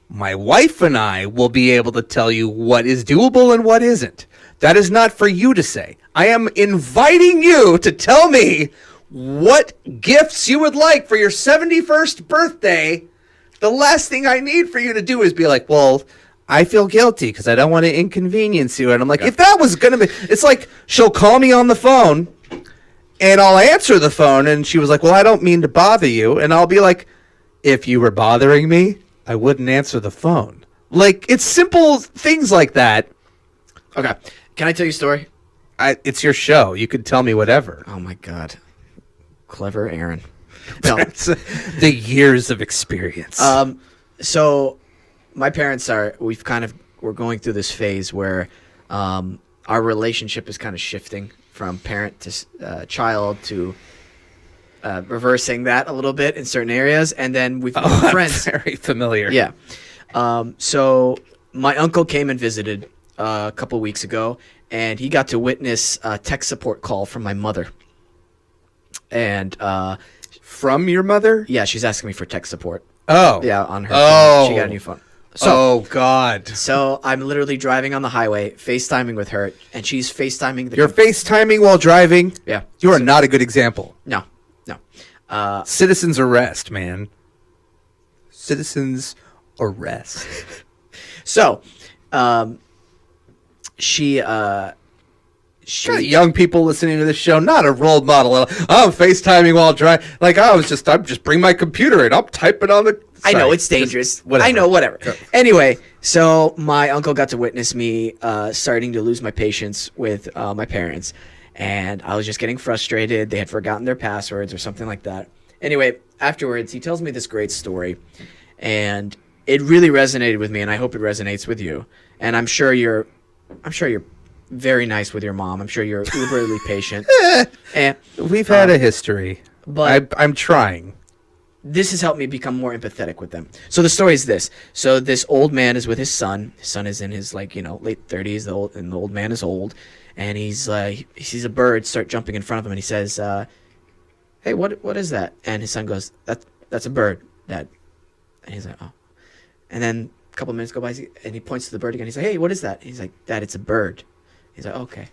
My wife and I will be able to tell you what is doable and what isn't. That is not for you to say. I am inviting you to tell me what gifts you would like for your 71st birthday. The last thing I need for you to do is be like, well, I feel guilty because I don't want to inconvenience you. And I'm like, if that was going to be, it's like, she'll call me on the phone and I'll answer the phone. And she was like, well, I don't mean to bother you. And I'll be like, if you were bothering me, I wouldn't answer the phone. Like, it's simple things like that. Okay. Can I tell you a story? It's your show. You could tell me whatever. Oh my God. Clever Aaron. No. The years of experience. So my parents we're going through this phase where our relationship is kind of shifting from parent to child to reversing that a little bit in certain areas. And then we've become friends. Very familiar. Yeah. So my uncle came and visited a couple weeks ago, and he got to witness a tech support call from my mother. And from your mother? Yeah, she's asking me for tech support. Oh. Yeah, on her phone. She got a new phone. So, God. So I'm literally driving on the highway, FaceTiming with her, and she's FaceTiming You're FaceTiming while driving? Yeah. You are not a good example. No. Citizens arrest, man. Citizens arrest. So, she young people listening to this show, not a role model. I'm FaceTiming while driving. Like, I'm just bring my computer and I'll type it on the... Sorry, I know, it's dangerous. Whatever. I know, whatever. Go. Anyway, so my uncle got to witness me starting to lose my patience with my parents. And I was just getting frustrated. They had forgotten their passwords or something like that. Anyway, afterwards, he tells me this great story. And it really resonated with me, and I hope it resonates with you. And I'm sure you're very nice with your mom. I'm sure you're uberly patient. And we've had a history, but I'm trying. This has helped me become more empathetic with them. So the story is this. So this old man is with his son. His son is in his late 30s. The old man is old, and he sees a bird start jumping in front of him, and he says, "Hey, what is that?" And his son goes, "That's a bird, Dad." And he's like, "Oh." And then a couple of minutes go by, and he points to the bird again. He's like, "Hey, what is that?" And he's like, "Dad, it's a bird." He's like, "Okay."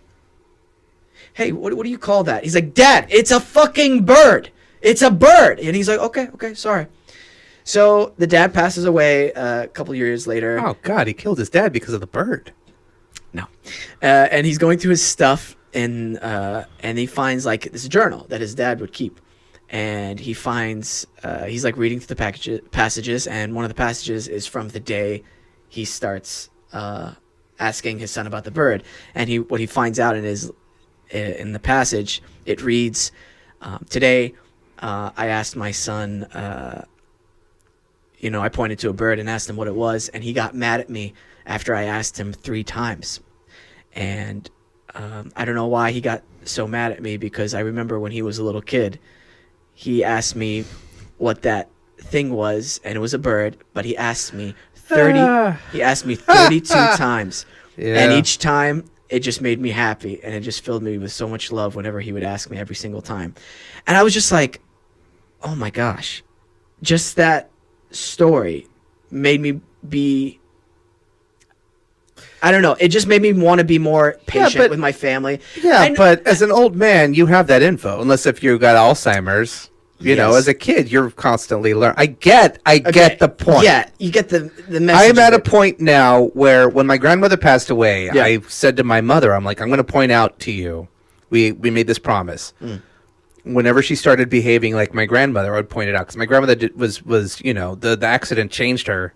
"Hey, what do you call that?" He's like, "Dad, it's a fucking bird. It's a bird." And he's like, okay, sorry. So the dad passes away a couple years later. Oh, God, he killed his dad because of the bird. No. And he's going through his stuff, and he finds like this journal that his dad would keep. And he finds, he's like reading through the passages, and one of the passages is from the day he starts asking his son about the bird. And what he finds out in the passage, it reads, "Today, I asked my son, I pointed to a bird and asked him what it was, and he got mad at me after I asked him 3 times. And I don't know why he got so mad at me, because I remember when he was a little kid, he asked me what that thing was, and it was a bird, but he asked me 32 times. Yeah. And each time, it just made me happy, and it just filled me with so much love whenever he would ask me every single time. And I was just like, oh my gosh, just that story made me be, I don't know, it just made me want to be more patient with my family. Yeah, but as an old man, you have that info, unless if you got Alzheimer's. You know, Yes. as a kid, you're constantly learning. I get the point. Yeah, you get the message. I'm at of a it. point now where when my grandmother passed away, Yeah. I said to my mother, I'm like, I'm going to point out to you, we made this promise. Whenever she started behaving like my grandmother, I would point it out. Because my grandmother was, you know, the accident changed her,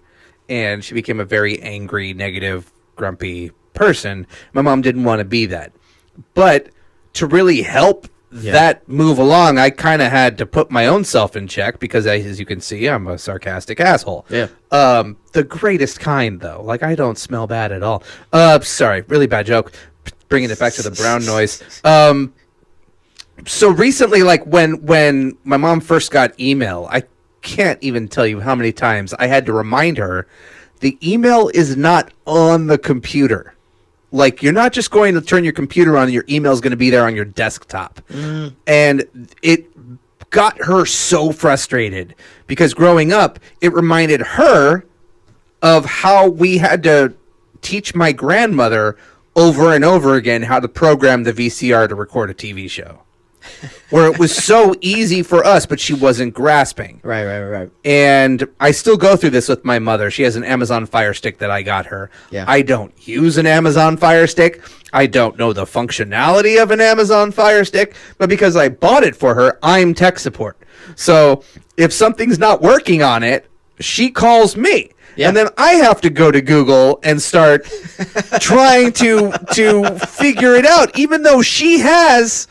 and she became a very angry, negative, grumpy person. My mom didn't want to be that. But to really help that move along, I kind of had to put my own self in check because, as you can see, I'm a sarcastic asshole. Yeah. The greatest kind, though. Like, I don't smell bad at all. Sorry, really bad joke. Bringing it back to the brown noise. So recently, like when my mom first got email, I can't even tell you how many times I had to remind her the email is not on the computer. Like, you're not just going to turn your computer on and your email is going to be there on your desktop. And it got her so frustrated because growing up, it reminded her of how we had to teach my grandmother over and over again how to program the VCR to record a TV show. Where it was so easy for us, but she wasn't grasping. Right. And I still go through this with my mother. She has an Amazon Fire Stick that I got her. Yeah. I don't use an Amazon Fire Stick. I don't know the functionality of an Amazon Fire Stick, but because I bought it for her, I'm tech support. So if something's not working on it, she calls me. Yeah. And then I have to go to Google and start trying to figure it out, even though she has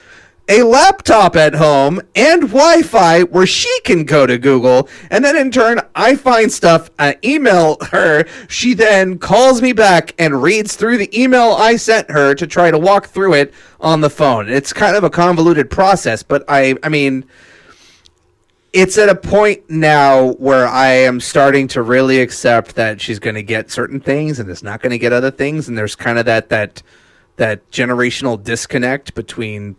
a laptop at home and Wi-Fi where she can go to Google, and then in turn I find stuff, I email her, she then calls me back and reads through the email I sent her to try to walk through it on the phone. It's kind of a convoluted process, but I mean, it's at a point now where I am starting to really accept that she's going to get certain things and is not going to get other things, and there's kind of that generational disconnect between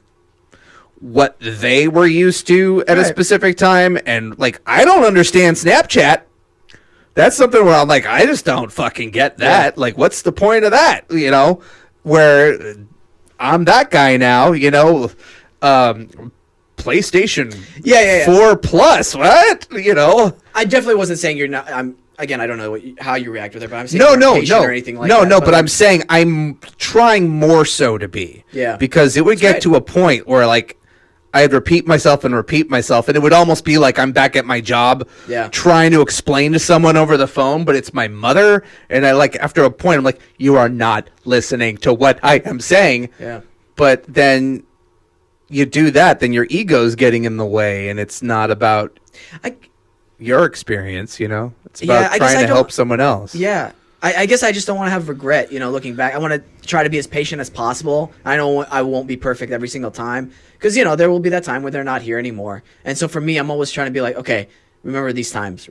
what they were used to at a specific time, and like, I don't understand Snapchat. That's something where I'm like, I just don't fucking get that. Like, what's the point of that? You know, where I'm that guy now, you know, PlayStation 4 Plus, what? You know? I definitely wasn't saying you're not. Again, I don't know how you react with it, but I'm saying No, you're no, patient no, or anything like no, that. no. But I'm saying I'm trying more so to be. Yeah. Because it would get right. to a point where like I'd repeat myself, and it would almost be like I'm back at my job, trying to explain to someone over the phone, but it's my mother, and I like after a point I'm like, you are not listening to what I am saying. Yeah. But then you do that, then your ego's getting in the way, and it's not about your experience, you know? It's about trying to help someone else. Yeah. I guess I just don't want to have regret, you know, looking back. I want to try to be as patient as possible. I know I won't be perfect every single time because, you know, there will be that time where they're not here anymore. And so for me, I'm always trying to be like, okay, remember these times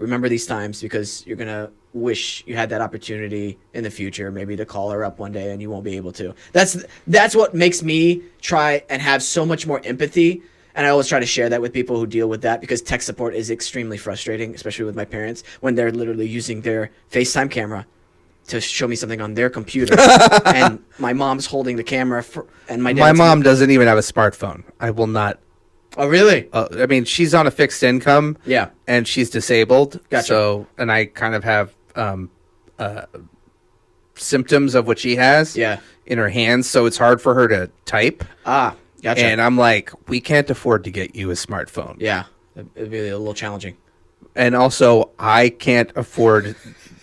because you're going to wish you had that opportunity in the future, maybe to call her up one day and you won't be able to. That's what makes me try and have so much more empathy. And I always try to share that with people who deal with that because tech support is extremely frustrating, especially with my parents when they're literally using their FaceTime camera to show me something on their computer, and my mom's holding the camera, and my mom doesn't even have a smartphone. I will not. Oh, really? I mean, she's on a fixed income. Yeah, and she's disabled. Gotcha. So, and I kind of have symptoms of what she has. In her hands, so it's hard for her to type. Gotcha. And I'm like, we can't afford to get you a smartphone. Yeah, it'd be a little challenging. And also, I can't afford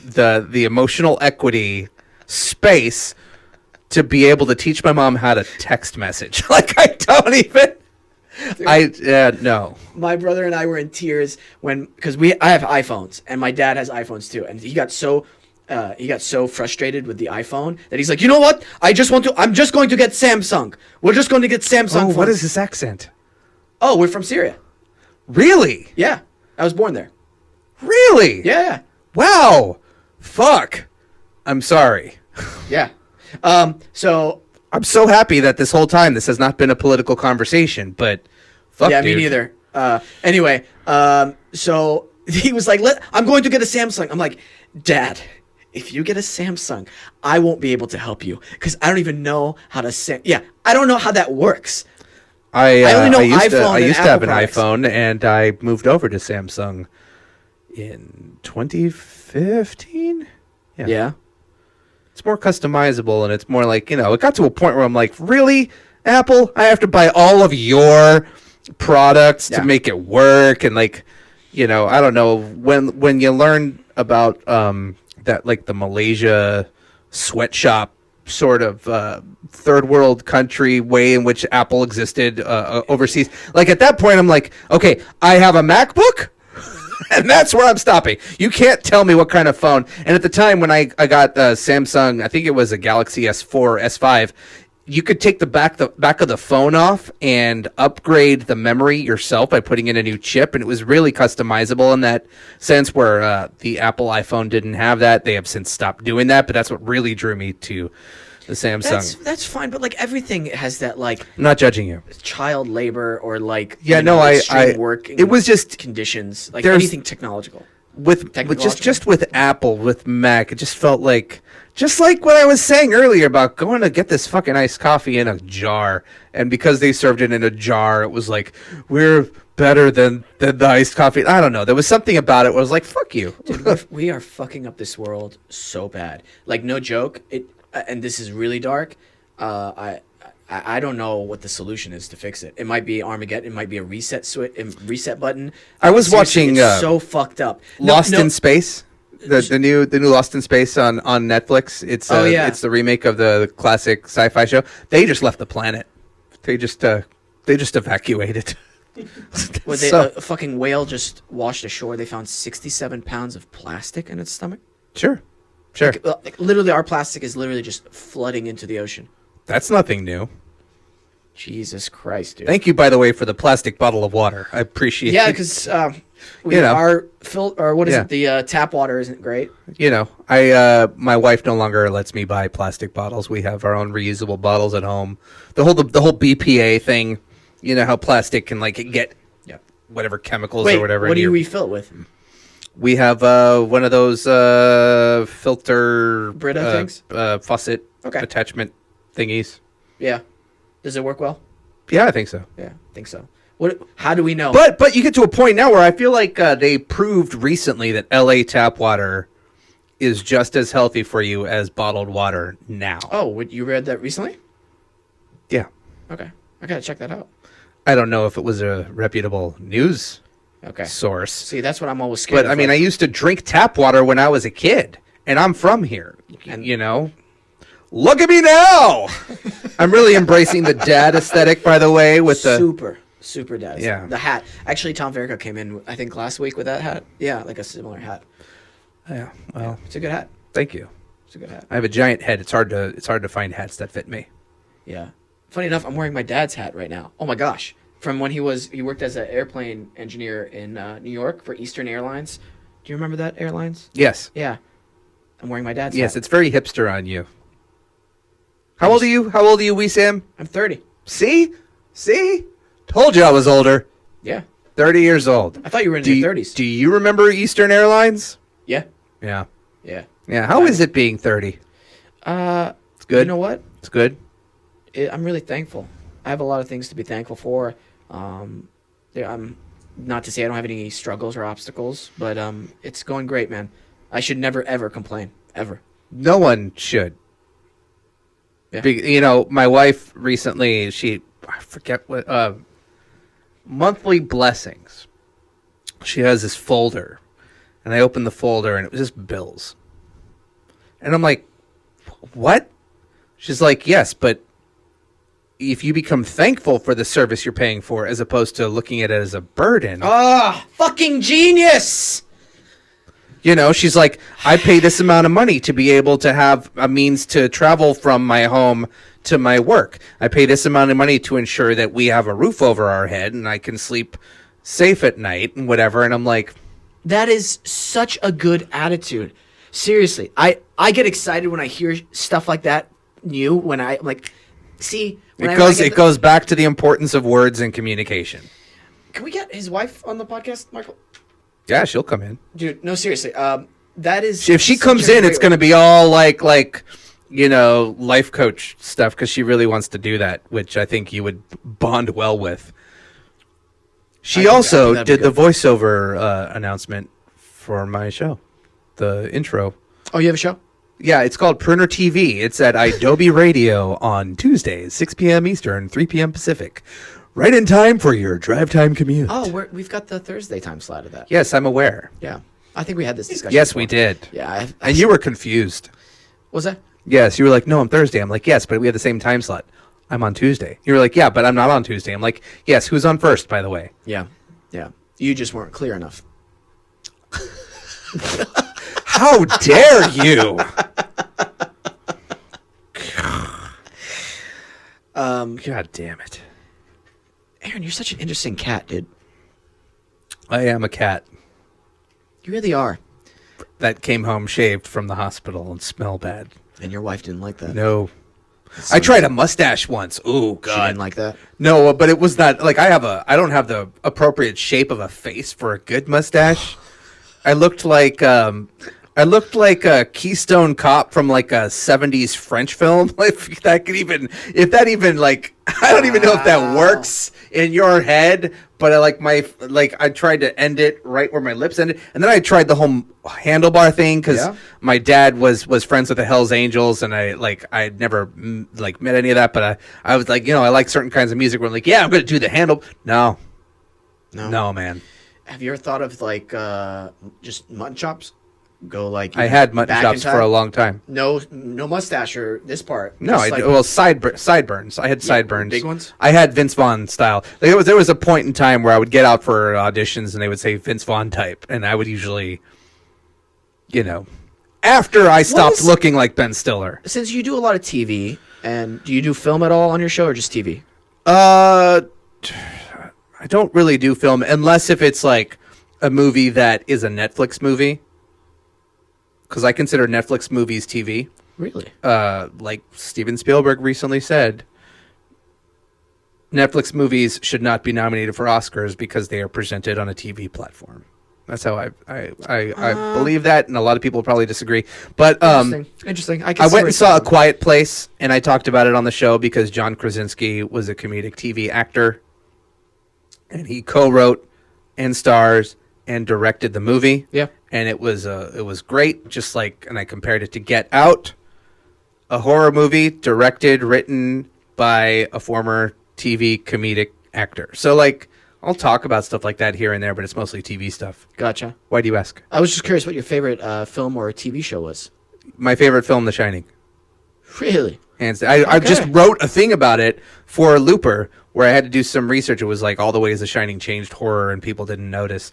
the emotional equity space to be able to teach my mom how to text message. Like, I don't even. No. My brother and I were in tears because I have iPhones and my dad has iPhones too, and he got so frustrated with the iPhone that he's like, you know what? I'm just going to get Samsung. We're just going to get Samsung. Oh, phones. what is this accent? Oh, we're from Syria. Really? Yeah, I was born there. Really? Yeah. Wow. Fuck. I'm sorry. Yeah. So I'm so happy that this whole time this has not been a political conversation, but fuck, yeah, dude. me neither. Anyway, so he was like, I'm going to get a Samsung. I'm like, Dad, if you get a Samsung, I won't be able to help you because I don't even know how to I don't know how that works. I only know used iPhone I and used to have Apple an products. iPhone, and I moved over to Samsung in 2015. Yeah. It's more customizable, and it's more like, it got to a point where I'm like, really, Apple? I have to buy all of your products to Yeah. make it work, and like, I don't know, when you learn about that, like the Malaysia sweatshop sort of third world country way in which Apple existed overseas, like at that point I'm like, okay, I have a MacBook. And that's where I'm stopping. You can't tell me what kind of phone. And at the time when I got Samsung, I think it was a Galaxy S4, S5, you could take the back of the phone off and upgrade the memory yourself by putting in a new chip. And it was really customizable in that sense, where the Apple iPhone didn't have that. They have since stopped doing that. But that's what really drew me to the Samsung. That's fine, but like everything has that like I'm not judging you. child labor or like I work. it was just conditions like there's- anything technological. with Technological. just with Apple, with Mac, it just felt like what I was saying earlier about going to get this fucking iced coffee in a jar, and because they served it in a jar, it was like, we're better than the iced coffee. I don't know. There was something about it where I was like, fuck you. Dude, we are fucking up this world so bad. Like no joke. And this is really dark. I don't know what the solution is to fix it. It might be Armageddon. It might be a reset button. I was Seriously, watching, it's so fucked up. Lost in Space. The new Lost in Space on Netflix. It's it's the remake of the classic sci-fi show. They just left the planet. They just evacuated. A fucking whale just washed ashore. They found 67 pounds of plastic in its stomach. Sure. Like, literally, our plastic is literally just flooding into the ocean. That's nothing new. Jesus Christ, dude. Thank you, by the way, for the plastic bottle of water. I appreciate it. Yeah, because the tap water isn't great. My wife no longer lets me buy plastic bottles. We have our own reusable bottles at home. The whole BPA thing, how plastic can like get whatever chemicals or whatever. What do in you your- refill it with? We have one of those filter Brita things? faucet Okay. attachment thingies. Yeah. Does it work well? Yeah, I think so. Yeah, I think so. How do we know? But you get to a point now where I feel like they proved recently that LA tap water is just as healthy for you as bottled water now. Oh, you read that recently? Yeah. Okay. I gotta check that out. I don't know if it was a reputable news Okay. source. See, that's what I'm always scared But of. I mean, I used to drink tap water when I was a kid, and I'm from here. And- Look at me now. I'm really embracing the dad aesthetic, by the way, with the super dad. Yeah. The hat. Actually, Tom Verica came in, I think, last week with that hat. Yeah, like a similar hat. Yeah. Well, It's a good hat. thank you. It's a good hat. I have a giant head. It's hard to find hats that fit me. Yeah. Funny enough, I'm wearing my dad's hat right now. Oh my gosh. From when he worked as an airplane engineer in New York for Eastern Airlines. Do you remember that airlines? Yes. Yeah. I'm wearing my dad's Yes, hat. it's very hipster on you. How old are you? How old are you, Wesam? I'm 30. See? Told you I was older. Yeah. 30 years old. I thought you were in Do your you, 30s. do you remember Eastern Airlines? Yeah. Yeah. Yeah. Yeah. How is it being 30? It's good. You know what? It's good. I'm really thankful. I have a lot of things to be thankful for. I'm not to say I don't have any struggles or obstacles, but it's going great, man. I should never ever complain ever. No one should. Yeah. My wife recently, I forget what, monthly blessings. She has this folder, and I opened the folder, and it was just bills. And I'm like, what? She's like, yes, but if you become thankful for the service you're paying for, as opposed to looking at it as a burden. Fucking genius! She's like, I pay this amount of money to be able to have a means to travel from my home to my work. I pay this amount of money to ensure that we have a roof over our head and I can sleep safe at night and whatever. And I'm like, That is such a good attitude. Seriously, I get excited when I hear stuff like that new. When I'm like, see, it goes back to the importance of words and communication. Can we get his wife on the podcast, Michael? Yeah, she'll come in. Dude, no, seriously. That is If she such comes a in, great it's going to be all like life coach stuff because she really wants to do that, which I think you would bond well with. She also did the voiceover announcement for my show, the intro. Oh, you have a show? Yeah, it's called Pruner TV. It's at Adobe Radio on Tuesdays, 6 p.m. Eastern, 3 p.m. Pacific. Right in time for your drive time commute. Oh, we've got the Thursday time slot of that. Yes, I'm aware. Yeah. I think we had this discussion Yes, before. we did. Yeah. And you were confused. Was that? Yes, you were like, no, I'm Thursday. I'm like, yes, but we have the same time slot. I'm on Tuesday. You were like, yeah, but I'm not on Tuesday. I'm like, yes, who's on first, by the way? Yeah. Yeah. You just weren't clear enough. How dare you? God damn it. Aaron, you're such an interesting cat, dude. I am a cat You really are. that came home shaved from the hospital and smell bad. And your wife didn't like that. No. I tried a mustache once. Oh, She God. didn't like that. No, but it was not like I don't have the appropriate shape of a face for a good mustache. I looked like a Keystone Cop from like a 70s French film. If that even like I don't even know if that works in your head, but I tried to end it right where my lips ended, and then I tried the whole handlebar thing because my dad was friends with the Hells Angels, and I'd never met any of that, but I was like, I like certain kinds of music where I'm like, yeah, I'm gonna do the handle. No, man. Have you ever thought of just mutton chops? Go I had mutton chops for a long time. No mustache or this part. No, sideburns. I had sideburns. Big ones? I had Vince Vaughn style. There was a point in time where I would get out for auditions and they would say Vince Vaughn type, and I would usually, after I stopped looking like Ben Stiller. Since you do a lot of TV, and do you do film at all on your show or just TV? I don't really do film unless if it's like a movie that is a Netflix movie. Because I consider Netflix movies TV. Really? Like Steven Spielberg recently said, Netflix movies should not be nominated for Oscars because they are presented on a TV platform. That's how I believe that, and a lot of people probably disagree. But interesting. I went and saw A Quiet Place, and I talked about it on the show because John Krasinski was a comedic TV actor, and he co-wrote and stars and directed the movie. Yeah. And it was great, and I compared it to Get Out, a horror movie directed, written by a former TV comedic actor. So, I'll talk about stuff like that here and there, but it's mostly TV stuff. Gotcha. Why do you ask? I was just curious what your favorite film or TV show was. My favorite film, The Shining. Really? And I just wrote a thing about it for Looper, where I had to do some research. It was like all the ways The Shining changed horror, and people didn't notice.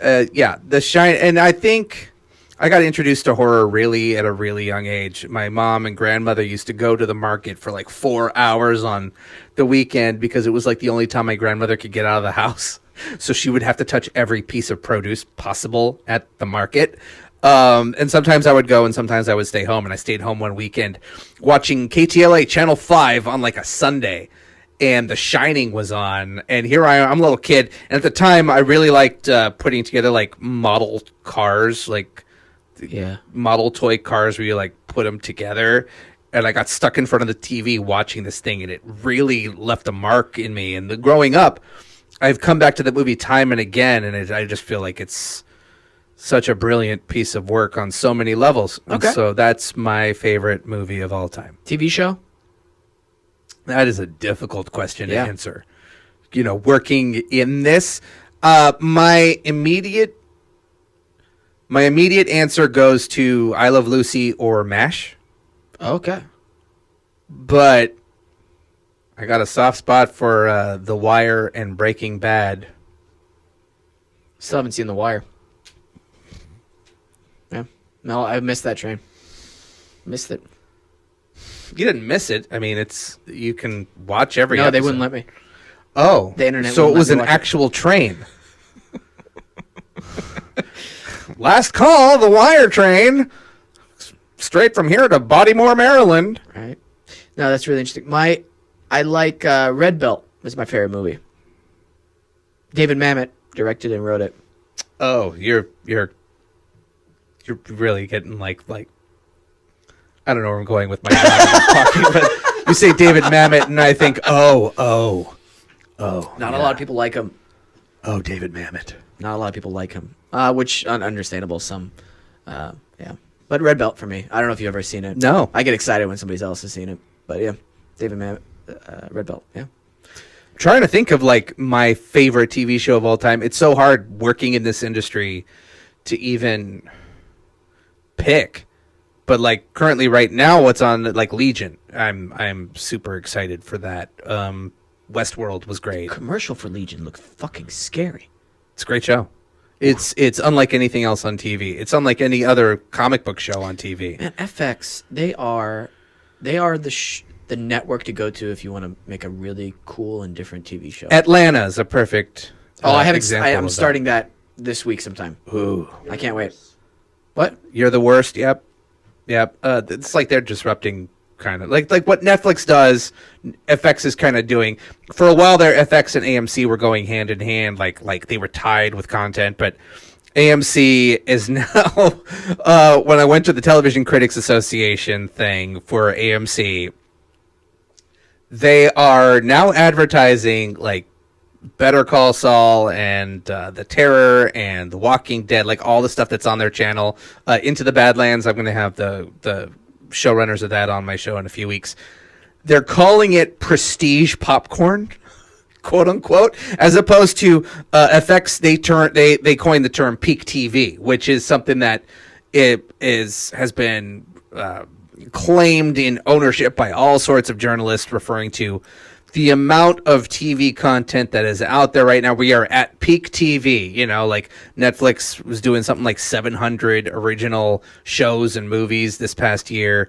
The Shining, and I think I got introduced to horror really at a really young age. My mom and grandmother used to go to the market for 4 hours on the weekend because it was the only time my grandmother could get out of the house. So she would have to touch every piece of produce possible at the market. And sometimes I would go and sometimes I would stay home. And I stayed home one weekend watching KTLA Channel 5 on a Sunday. And The Shining was on, and here I am. I'm a little kid, and at the time, I really liked putting together model cars, model toy cars where you put them together. And I got stuck in front of the TV watching this thing, and it really left a mark in me. And growing up, I've come back to the movie time and again, and I just feel like it's such a brilliant piece of work on so many levels. Okay, and so that's my favorite movie of all time. TV show. That is a difficult question to answer. Working in this, my immediate answer goes to I Love Lucy or MASH. Okay. But I got a soft spot for The Wire and Breaking Bad. Still haven't seen The Wire. Yeah. No, I missed that train. Missed it. You didn't miss it. I mean, you can watch every No, episode. they wouldn't let me. Oh. The internet so it wouldn't was let me an watch actual train. Last call, the Wire train. Straight from here to Baltimore, Maryland. Right. No, that's really interesting. I like Red Belt was my favorite movie. David Mamet directed and wrote it. Oh, you're really getting I don't know where I'm going with my talking, but you say David Mamet, and I think, oh. Not a lot of people like him. Oh, David Mamet. Not a lot of people like him, which understandable. Some, yeah. But Red Belt for me. I don't know if you've ever seen it. No. I get excited when somebody else has seen it. But yeah, David Mamet, Red Belt. Yeah. Trying to think of like my favorite TV show of all time. It's so hard working in this industry to even pick. But like currently right now what's on like Legion. I'm super excited for that. Westworld was great. Commercial for Legion looked fucking scary. It's a great show. It's unlike anything else on TV. It's unlike any other comic book show on TV. Man, FX, they are the network to go to if you want to make a really cool and different TV show. Atlanta is a perfect I'm starting that this week sometime. Ooh. I can't wait. What? You're the worst. Yep. It's like they're disrupting kind of like what Netflix does. FX is kind of doing. For a while there, FX and AMC were going hand in hand, like they were tied with content. But AMC is now. When I went to the Television Critics Association thing for AMC, they are now advertising like Better Call Saul and The Terror and The Walking Dead, like all the stuff that's on their channel. Into the Badlands, I'm going to have the showrunners of that on my show in a few weeks. They're calling it prestige popcorn, quote unquote, as opposed to FX. They coined the term peak TV, which is something that has been claimed in ownership by all sorts of journalists, referring to the amount of TV content that is out there right now. We are at peak TV, like Netflix was doing something like 700 original shows and movies this past year,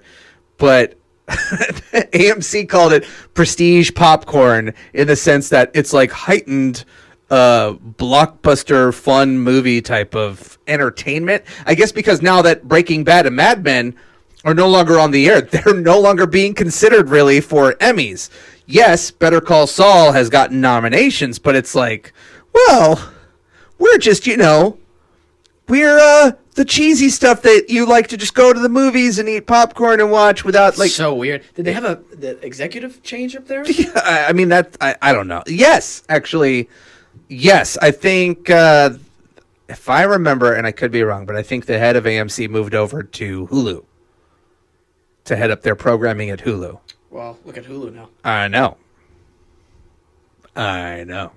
but AMC called it prestige popcorn in the sense that it's like heightened blockbuster fun movie type of entertainment. I guess because now that Breaking Bad and Mad Men are no longer on the air, they're no longer being considered really for Emmys. Yes, Better Call Saul has gotten nominations, but it's like, well, we're just, we're the cheesy stuff that you like to just go to the movies and eat popcorn and watch without like. So weird. Did they have the executive change up there? Yeah, I mean I don't know. Yes, actually, yes. I think if I remember, and I could be wrong, but I think the head of AMC moved over to Hulu to head up their programming at Hulu. Well, look at Hulu now. I know.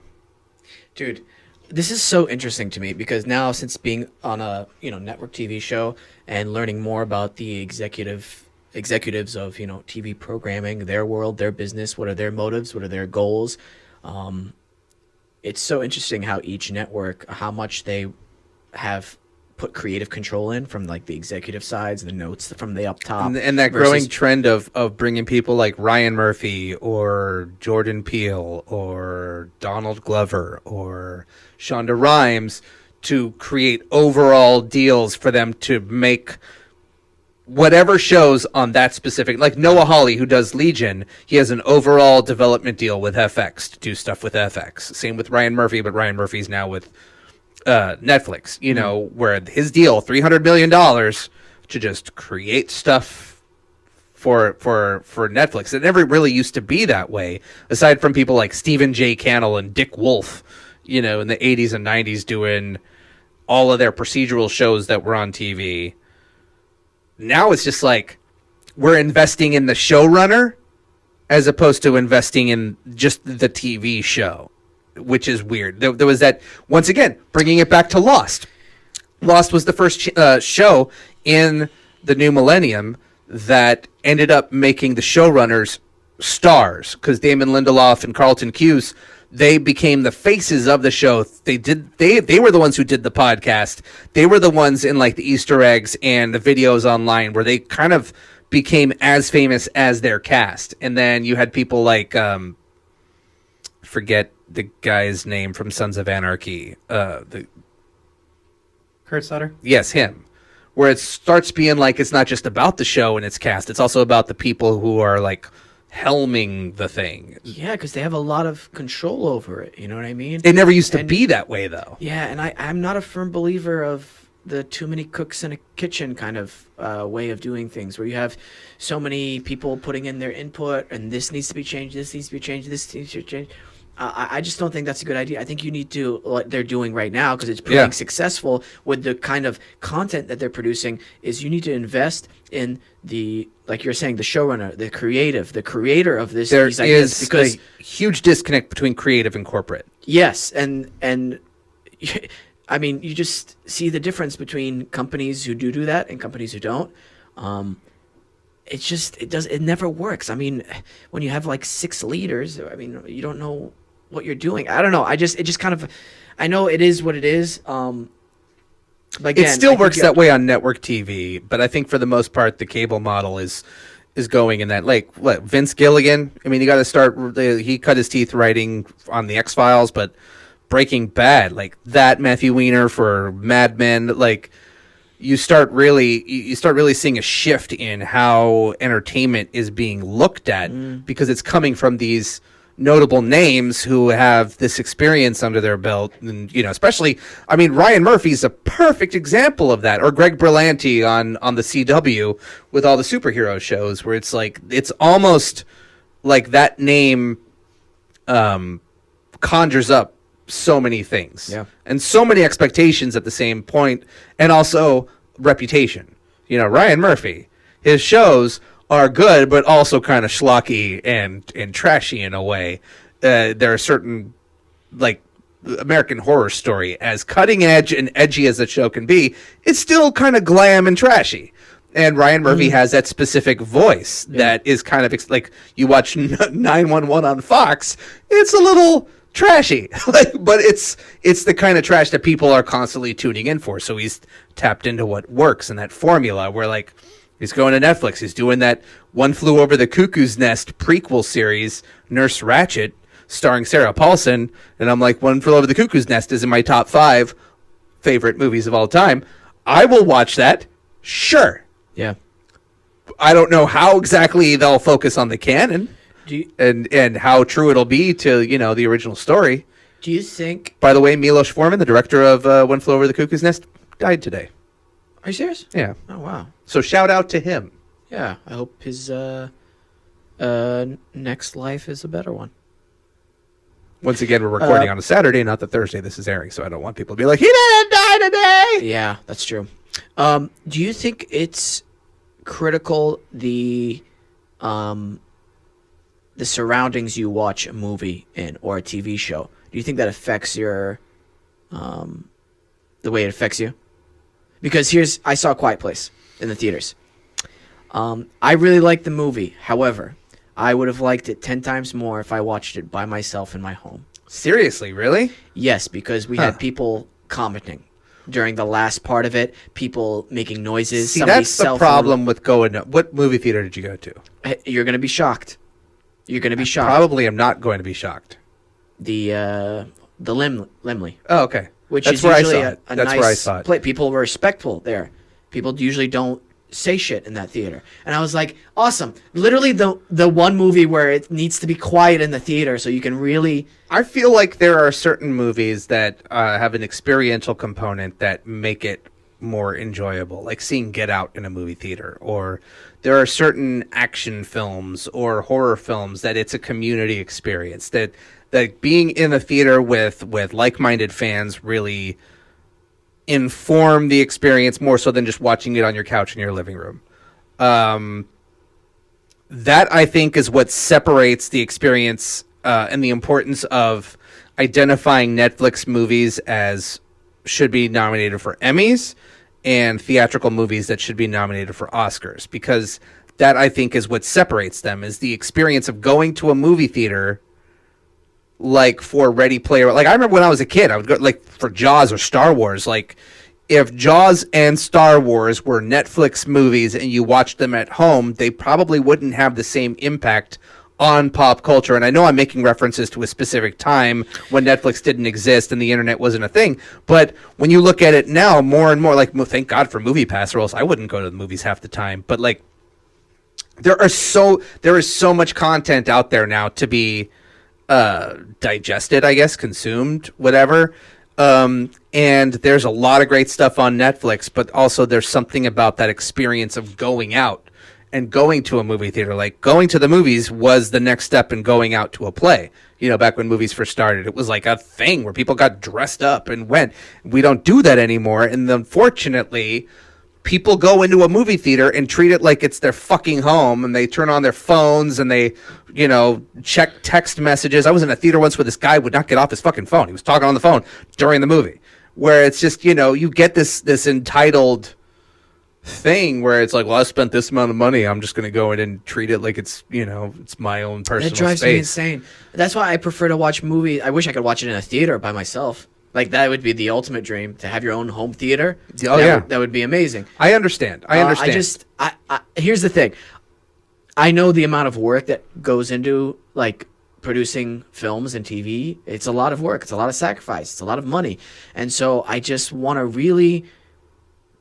Dude, this is so interesting to me because now, since being on a network TV show and learning more about the executives of TV programming, their world, their business, what are their motives, what are their goals, it's so interesting how each network, how much they have put creative control in from like the executive sides, the notes from the up top, and that growing trend of bringing people like Ryan Murphy or Jordan Peele or Donald Glover or Shonda Rhimes to create overall deals for them to make whatever shows on that specific, like Noah Hawley, who does Legion, he has an overall development deal with FX to do stuff with FX. Same with Ryan Murphy, but Ryan Murphy's now with Netflix, where his deal, $300 million to just create stuff for Netflix. It never really used to be that way, aside from people like Stephen J. Cannell and Dick Wolf, in the 80s and 90s doing all of their procedural shows that were on TV. Now it's just like we're investing in the showrunner as opposed to investing in just the TV show, which is weird. There was that, once again, bringing it back to Lost. Lost was the first show in the new millennium that ended up making the showrunners stars, because Damon Lindelof and Carlton Cuse, they became the faces of the show. They were the ones who did the podcast. They were the ones in like the Easter eggs and the videos online where they kind of became as famous as their cast. And then you had people like forget the guy's name from Sons of Anarchy. Kurt Sutter? Yes, him. Where it starts being like it's not just about the show and its cast. It's also about the people who are like helming the thing. Yeah, because they have a lot of control over it. You know what I mean? It never used to be that way, though. Yeah, and I'm not a firm believer of the too many cooks in a kitchen kind of way of doing things, where you have so many people putting in their input, and this needs to be changed, this needs to be changed, this needs to be changed. I just don't think that's a good idea. I think you need to, what they're doing right now, because it's proving successful with the kind of content that they're producing, is you need to invest in the, like you're saying, the showrunner, the creator of these ideas. Because a huge disconnect between creative and corporate. Yes, and I mean, you just see the difference between companies who do that and companies who don't. It never works. I mean, when you have like 6 leaders, I mean, you don't know what you're doing. I don't know. I know it is what it is. But again, it still works that way on network TV, but I think for the most part, the cable model is going in that, like, what, Vince Gilligan? I mean, you got to start. He cut his teeth writing on the X-Files, but Breaking Bad, like that, Matthew Weiner for Mad Men, like you start really seeing a shift in how entertainment is being looked at because it's coming from these notable names who have this experience under their belt. And, you know, especially, I mean, Ryan Murphy's a perfect example of that, or Greg Berlanti on the CW with all the superhero shows, where it's like, it's almost like that name conjures up so many things and so many expectations at the same point, and also reputation. You know, Ryan Murphy, his shows are good, but also kind of schlocky and trashy in a way. There are certain, like, American Horror Story, as cutting edge and edgy as that show can be, it's still kind of glam and trashy. And Ryan Murphy has that specific voice that is kind of like, you watch 911 on Fox, it's a little trashy, like, but it's the kind of trash that people are constantly tuning in for. So he's tapped into what works in that formula, where, like, he's going to Netflix, he's doing that One Flew Over the Cuckoo's Nest prequel series, Nurse Ratched, starring Sarah Paulson, and I'm like, One Flew Over the Cuckoo's Nest is in my top 5 favorite movies of all time. I will watch that, sure. Yeah. I don't know how exactly they'll focus on the canon. And how true it'll be to, you know, the original story. Do you think... By the way, Milos Forman, the director of One Flew Over the Cuckoo's Nest, died today. Are you serious? Yeah. Oh, wow. So shout out to him. Yeah, I hope his next life is a better one. Once again, we're recording on a Saturday, not the Thursday this is airing, so I don't want people to be like, he didn't die today! Yeah, that's true. Do you think it's critical, the surroundings you watch a movie in or a TV show? Do you think that affects your the way it affects you? Because I saw Quiet Place in the theaters. I really liked the movie. However, I would have liked it 10 times more if I watched it by myself in my home. Seriously, really? Yes, because we had people commenting during the last part of it, people making noises. See, that's the problem with going to... What movie theater did you go to? You're going to be shocked. You're going to be shocked. Probably am not going to be shocked. The Limley. Oh, okay. Which that's is where usually I saw it. a That's nice where I saw it. play. People were respectful there. People usually don't say shit in that theater. And I was like, awesome. Literally the one movie where it needs to be quiet in the theater so you can really... I feel like there are certain movies that have an experiential component that make it more enjoyable, like seeing Get Out in a movie theater, or there are certain action films or horror films that it's a community experience, that being in the theater with like-minded fans really inform the experience more so than just watching it on your couch in your living room. That, I think, is what separates the experience and the importance of identifying Netflix movies as should be nominated for Emmys and theatrical movies that should be nominated for Oscars, because that, I think, is what separates them, is the experience of going to a movie theater, like for Ready Player. Like, I remember when I was a kid, I would go, like, for Jaws or Star Wars. Like, if Jaws and Star Wars were Netflix movies and you watched them at home, they probably wouldn't have the same impact on pop culture. And I know I'm making references to a specific time when Netflix didn't exist and the internet wasn't a thing. But when you look at it now, more and more, like, thank God for MoviePass, or else I wouldn't go to the movies half the time. But, like, there is so much content out there now to be digested, I guess, consumed, whatever. And there's a lot of great stuff on Netflix, but also there's something about that experience of going out and going to a movie theater. Like, going to the movies was the next step in going out to a play. You know, back when movies first started, it was like a thing where people got dressed up and went. We don't do that anymore. And unfortunately, people go into a movie theater and treat it like it's their fucking home, and they turn on their phones and they, you know, check text messages. I was in a theater once where this guy would not get off his fucking phone. He was talking on the phone during the movie, where it's just, you know, you get this entitled thing where it's like, well, I spent this amount of money, I'm just going to go in and treat it like it's, you know, it's my own personal space. That drives me insane. That's why I prefer to watch movies. I wish I could watch it in a theater by myself. Like, that would be the ultimate dream, to have your own home theater. That would be amazing. I understand. Here's the thing. I know the amount of work that goes into, like, producing films and TV. It's a lot of work. It's a lot of sacrifice. It's a lot of money. And so I just want to really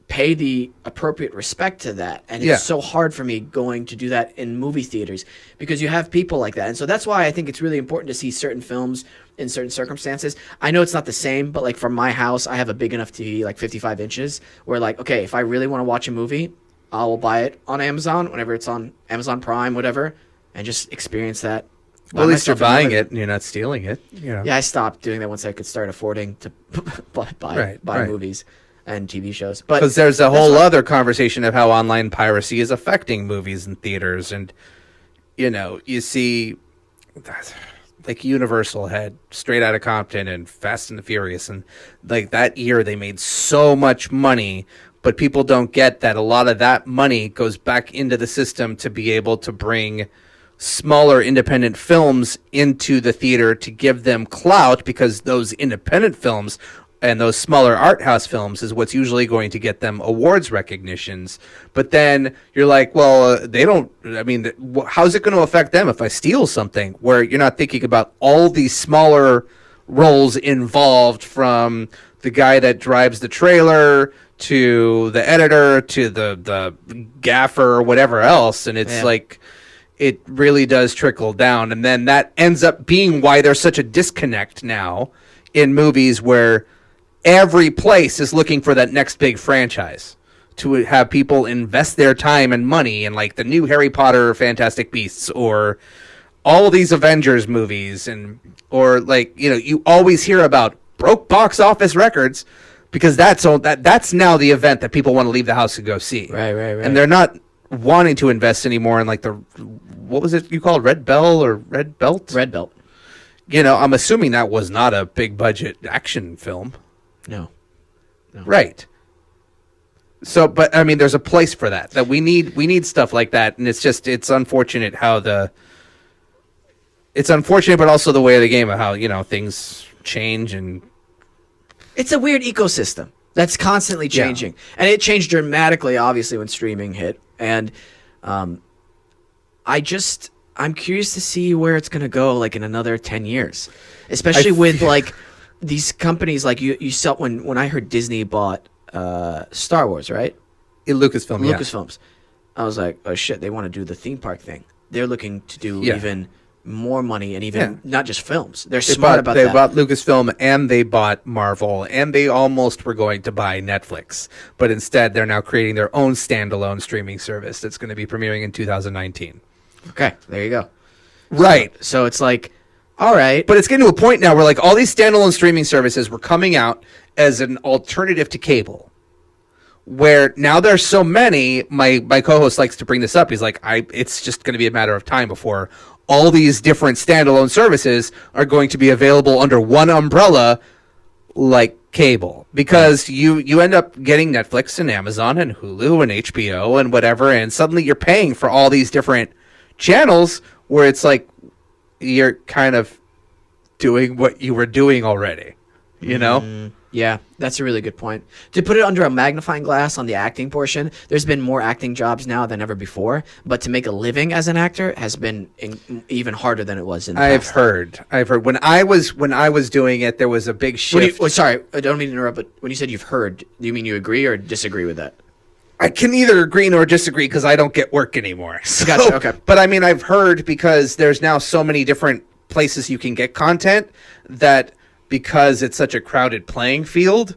pay the appropriate respect to that. And it's so hard for me going to do that in movie theaters, because you have people like that. And so that's why I think it's really important to see certain films in certain circumstances. I know it's not the same, but like, from my house, I have a big enough TV, like 55 inches, where, like, okay, if I really want to watch a movie, I will buy it on Amazon whenever it's on Amazon Prime, whatever, and just experience that. Well, at least you're buying it and you're not stealing it. You know. Yeah, I stopped doing that once I could start affording to buy movies and TV shows. But because there's a whole other conversation of how online piracy is affecting movies and theaters. And, you know, you see, like, Universal had Straight Outta Compton and Fast and the Furious. And, like, that year they made so much money, but people don't get that a lot of that money goes back into the system to be able to bring smaller independent films into the theater to give them clout, because those independent films and those smaller art house films is what's usually going to get them awards recognitions. But then you're like, well, they don't, I mean, how's it going to affect them if I steal something? Where you're not thinking about all these smaller roles involved, from the guy that drives the trailer to the editor to the gaffer or whatever else. And it's like, it really does trickle down. And then that ends up being why there's such a disconnect now in movies, where every place is looking for that next big franchise to have people invest their time and money in, like, the new Harry Potter or Fantastic Beasts, or all these Avengers movies, and, or, like, you know, you always hear about broke box office records, because that's now the event that people want to leave the house to go see. Right. And they're not wanting to invest anymore in, like, the, what was it you called, Red Bell or Red Belt? Red Belt. You know, I'm assuming that was not a big budget action film. No. Right. So, but I mean, there's a place for that we need stuff like that. And it's unfortunate it's unfortunate, but also the way of the game of how, you know, things change. And it's a weird ecosystem that's constantly changing. And it changed dramatically, obviously, when streaming hit. And I'm curious to see where it's going to go, like, in another 10 years, especially with like these companies, like you saw when I heard Disney bought Star Wars, right? Lucasfilms. I was like, oh shit, they want to do the theme park thing. They're looking to do even more money, and even not just films. They're smart about that. They bought Lucasfilm and they bought Marvel, and they almost were going to buy Netflix, but instead they're now creating their own standalone streaming service that's going to be premiering in 2019. Okay, there you go. Right. So it's like, all right. But it's getting to a point now where, like, all these standalone streaming services were coming out as an alternative to cable, where now there's so many. My co-host likes to bring this up. He's like, it's just going to be a matter of time before all these different standalone services are going to be available under one umbrella, like cable, because you end up getting Netflix and Amazon and Hulu and HBO and whatever, and suddenly you're paying for all these different channels, where it's like you're kind of doing what you were doing already, you know? Yeah, that's a really good point. To put it under a magnifying glass on the acting portion, there's been more acting jobs now than ever before, but to make a living as an actor has been even harder than it was in the past. I've heard. When I was doing it, there was a big shift. Sorry, I don't mean to interrupt, but when you said you've heard, do you mean you agree or disagree with that? I can neither agree nor disagree, because I don't get work anymore. So, gotcha, okay. But I mean, I've heard, because there's now so many different places you can get content, that because it's such a crowded playing field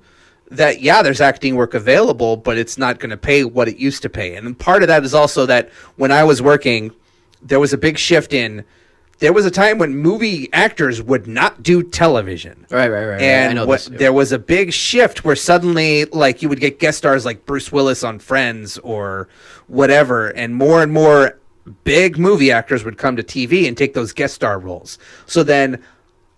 that, yeah, there's acting work available, but it's not going to pay what it used to pay. And part of that is also that when I was working, there was a big shift in, there was a time when movie actors would not do television. Right. And I know this. there was a big shift where suddenly, like, you would get guest stars like Bruce Willis on Friends or whatever, and more big movie actors would come to TV and take those guest star roles. So then,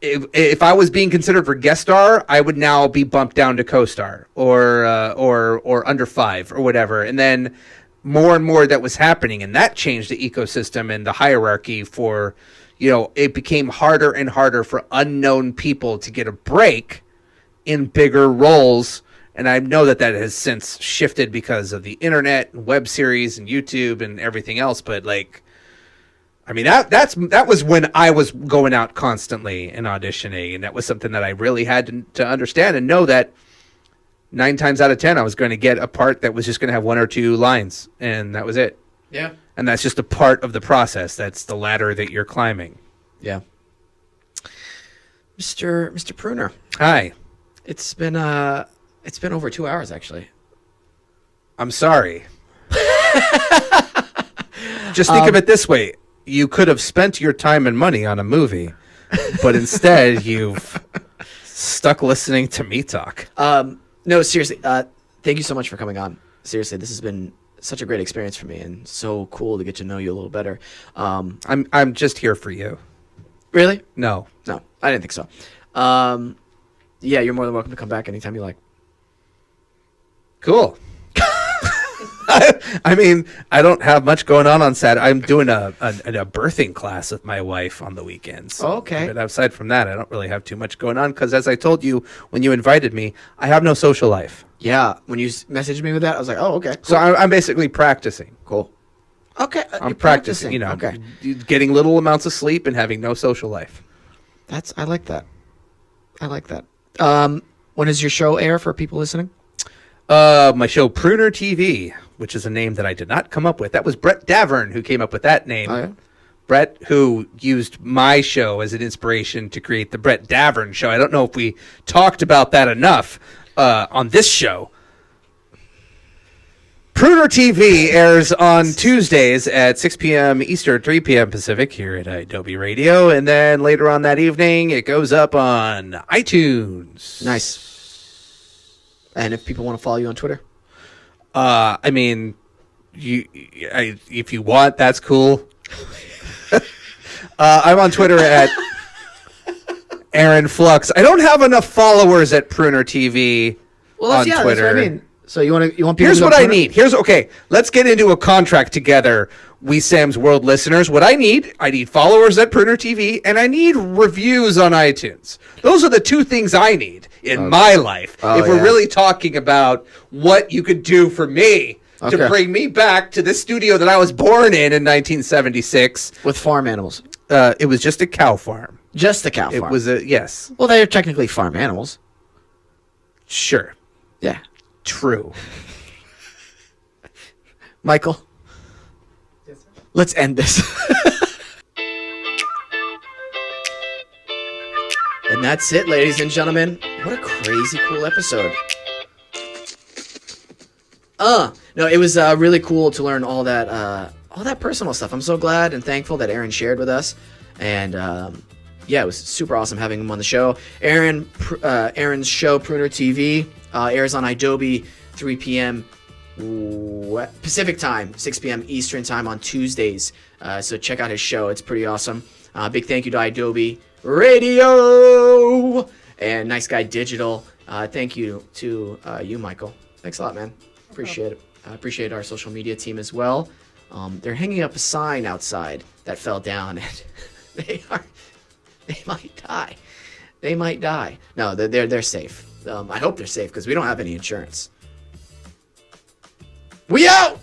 if I was being considered for guest star, I would now be bumped down to co-star or under 5 or whatever. And then more and more that was happening, and that changed the ecosystem and the hierarchy for, it became harder and harder for unknown people to get a break in bigger roles. And I know that has since shifted because of the internet and web series and YouTube and everything else. But that was when I was going out constantly and auditioning, and that was something that I really had to understand and know that 9 times out of 10 I was going to get a part that was just going to have 1 or 2 lines, and that was it. Yeah. And that's just a part of the process. That's the ladder that you're climbing. Yeah. Mr. Pruner. Hi. It's been over 2 hours, actually. I'm sorry. Just think of it this way. You could have spent your time and money on a movie, but instead you've stuck listening to me talk. No, seriously. Thank you so much for coming on. Seriously, this has been such a great experience for me, and so cool to get to know you a little better. I'm just here for you. Really? No, I didn't think so. Yeah, you're more than welcome to come back anytime you like. Cool. I mean, I don't have much going on Saturday. I'm doing a birthing class with my wife on the weekends. Oh, okay. But aside from that, I don't really have too much going on because, as I told you when you invited me, I have no social life. Yeah, when you messaged me with that, I was like, oh, okay. Cool. So I'm basically practicing. Cool. Okay, I'm practicing. Okay. Getting little amounts of sleep and having no social life. I like that. When does your show air for people listening? My show Pruner TV, which is a name that I did not come up with. That was Bret Davern who came up with that name. Oh, yeah? Bret, who used my show as an inspiration to create the Bret Davern show. I don't know if we talked about that enough on this show. Pruner TV airs on Tuesdays at 6 p.m. Eastern, 3 p.m. Pacific here at Adobe Radio. And then later on that evening, it goes up on iTunes. Nice. And if people want to follow you on Twitter? I mean, if you want, that's cool. I'm on Twitter at Aaron Flux. I don't have enough followers at Pruner TV on Twitter. That's what I mean. So you want people? Here's what I need. Let's get into a contract together. We Sam's World listeners, what I need followers at Pruner TV, and I need reviews on iTunes. Those are the 2 things I need in my life. If we're really talking about what you could do for me to bring me back to this studio that I was born in 1976. With farm animals. It was just a cow farm. Just a cow farm. It was yes. Well, they're technically farm animals. Sure. Yeah. True. Michael. Yes, sir? Let's end this. And that's it, ladies and gentlemen. What a crazy cool episode. No, it was really cool to learn all that personal stuff. I'm so glad and thankful that Aaron shared with us. And yeah, it was super awesome having him on the show. Aaron's show, Pruner TV, airs on Adobe 3 p.m. Pacific time, 6 p.m. Eastern time on Tuesdays. So check out his show. It's pretty awesome. Big thank you to Adobe Radio and Nice Guy Digital. Thank you to you, Michael. Thanks a lot, man. Appreciate it. I appreciate our social media team as well. They're hanging up a sign outside that fell down, and they might die. No, they're safe. I hope they're safe because we don't have any insurance. We out!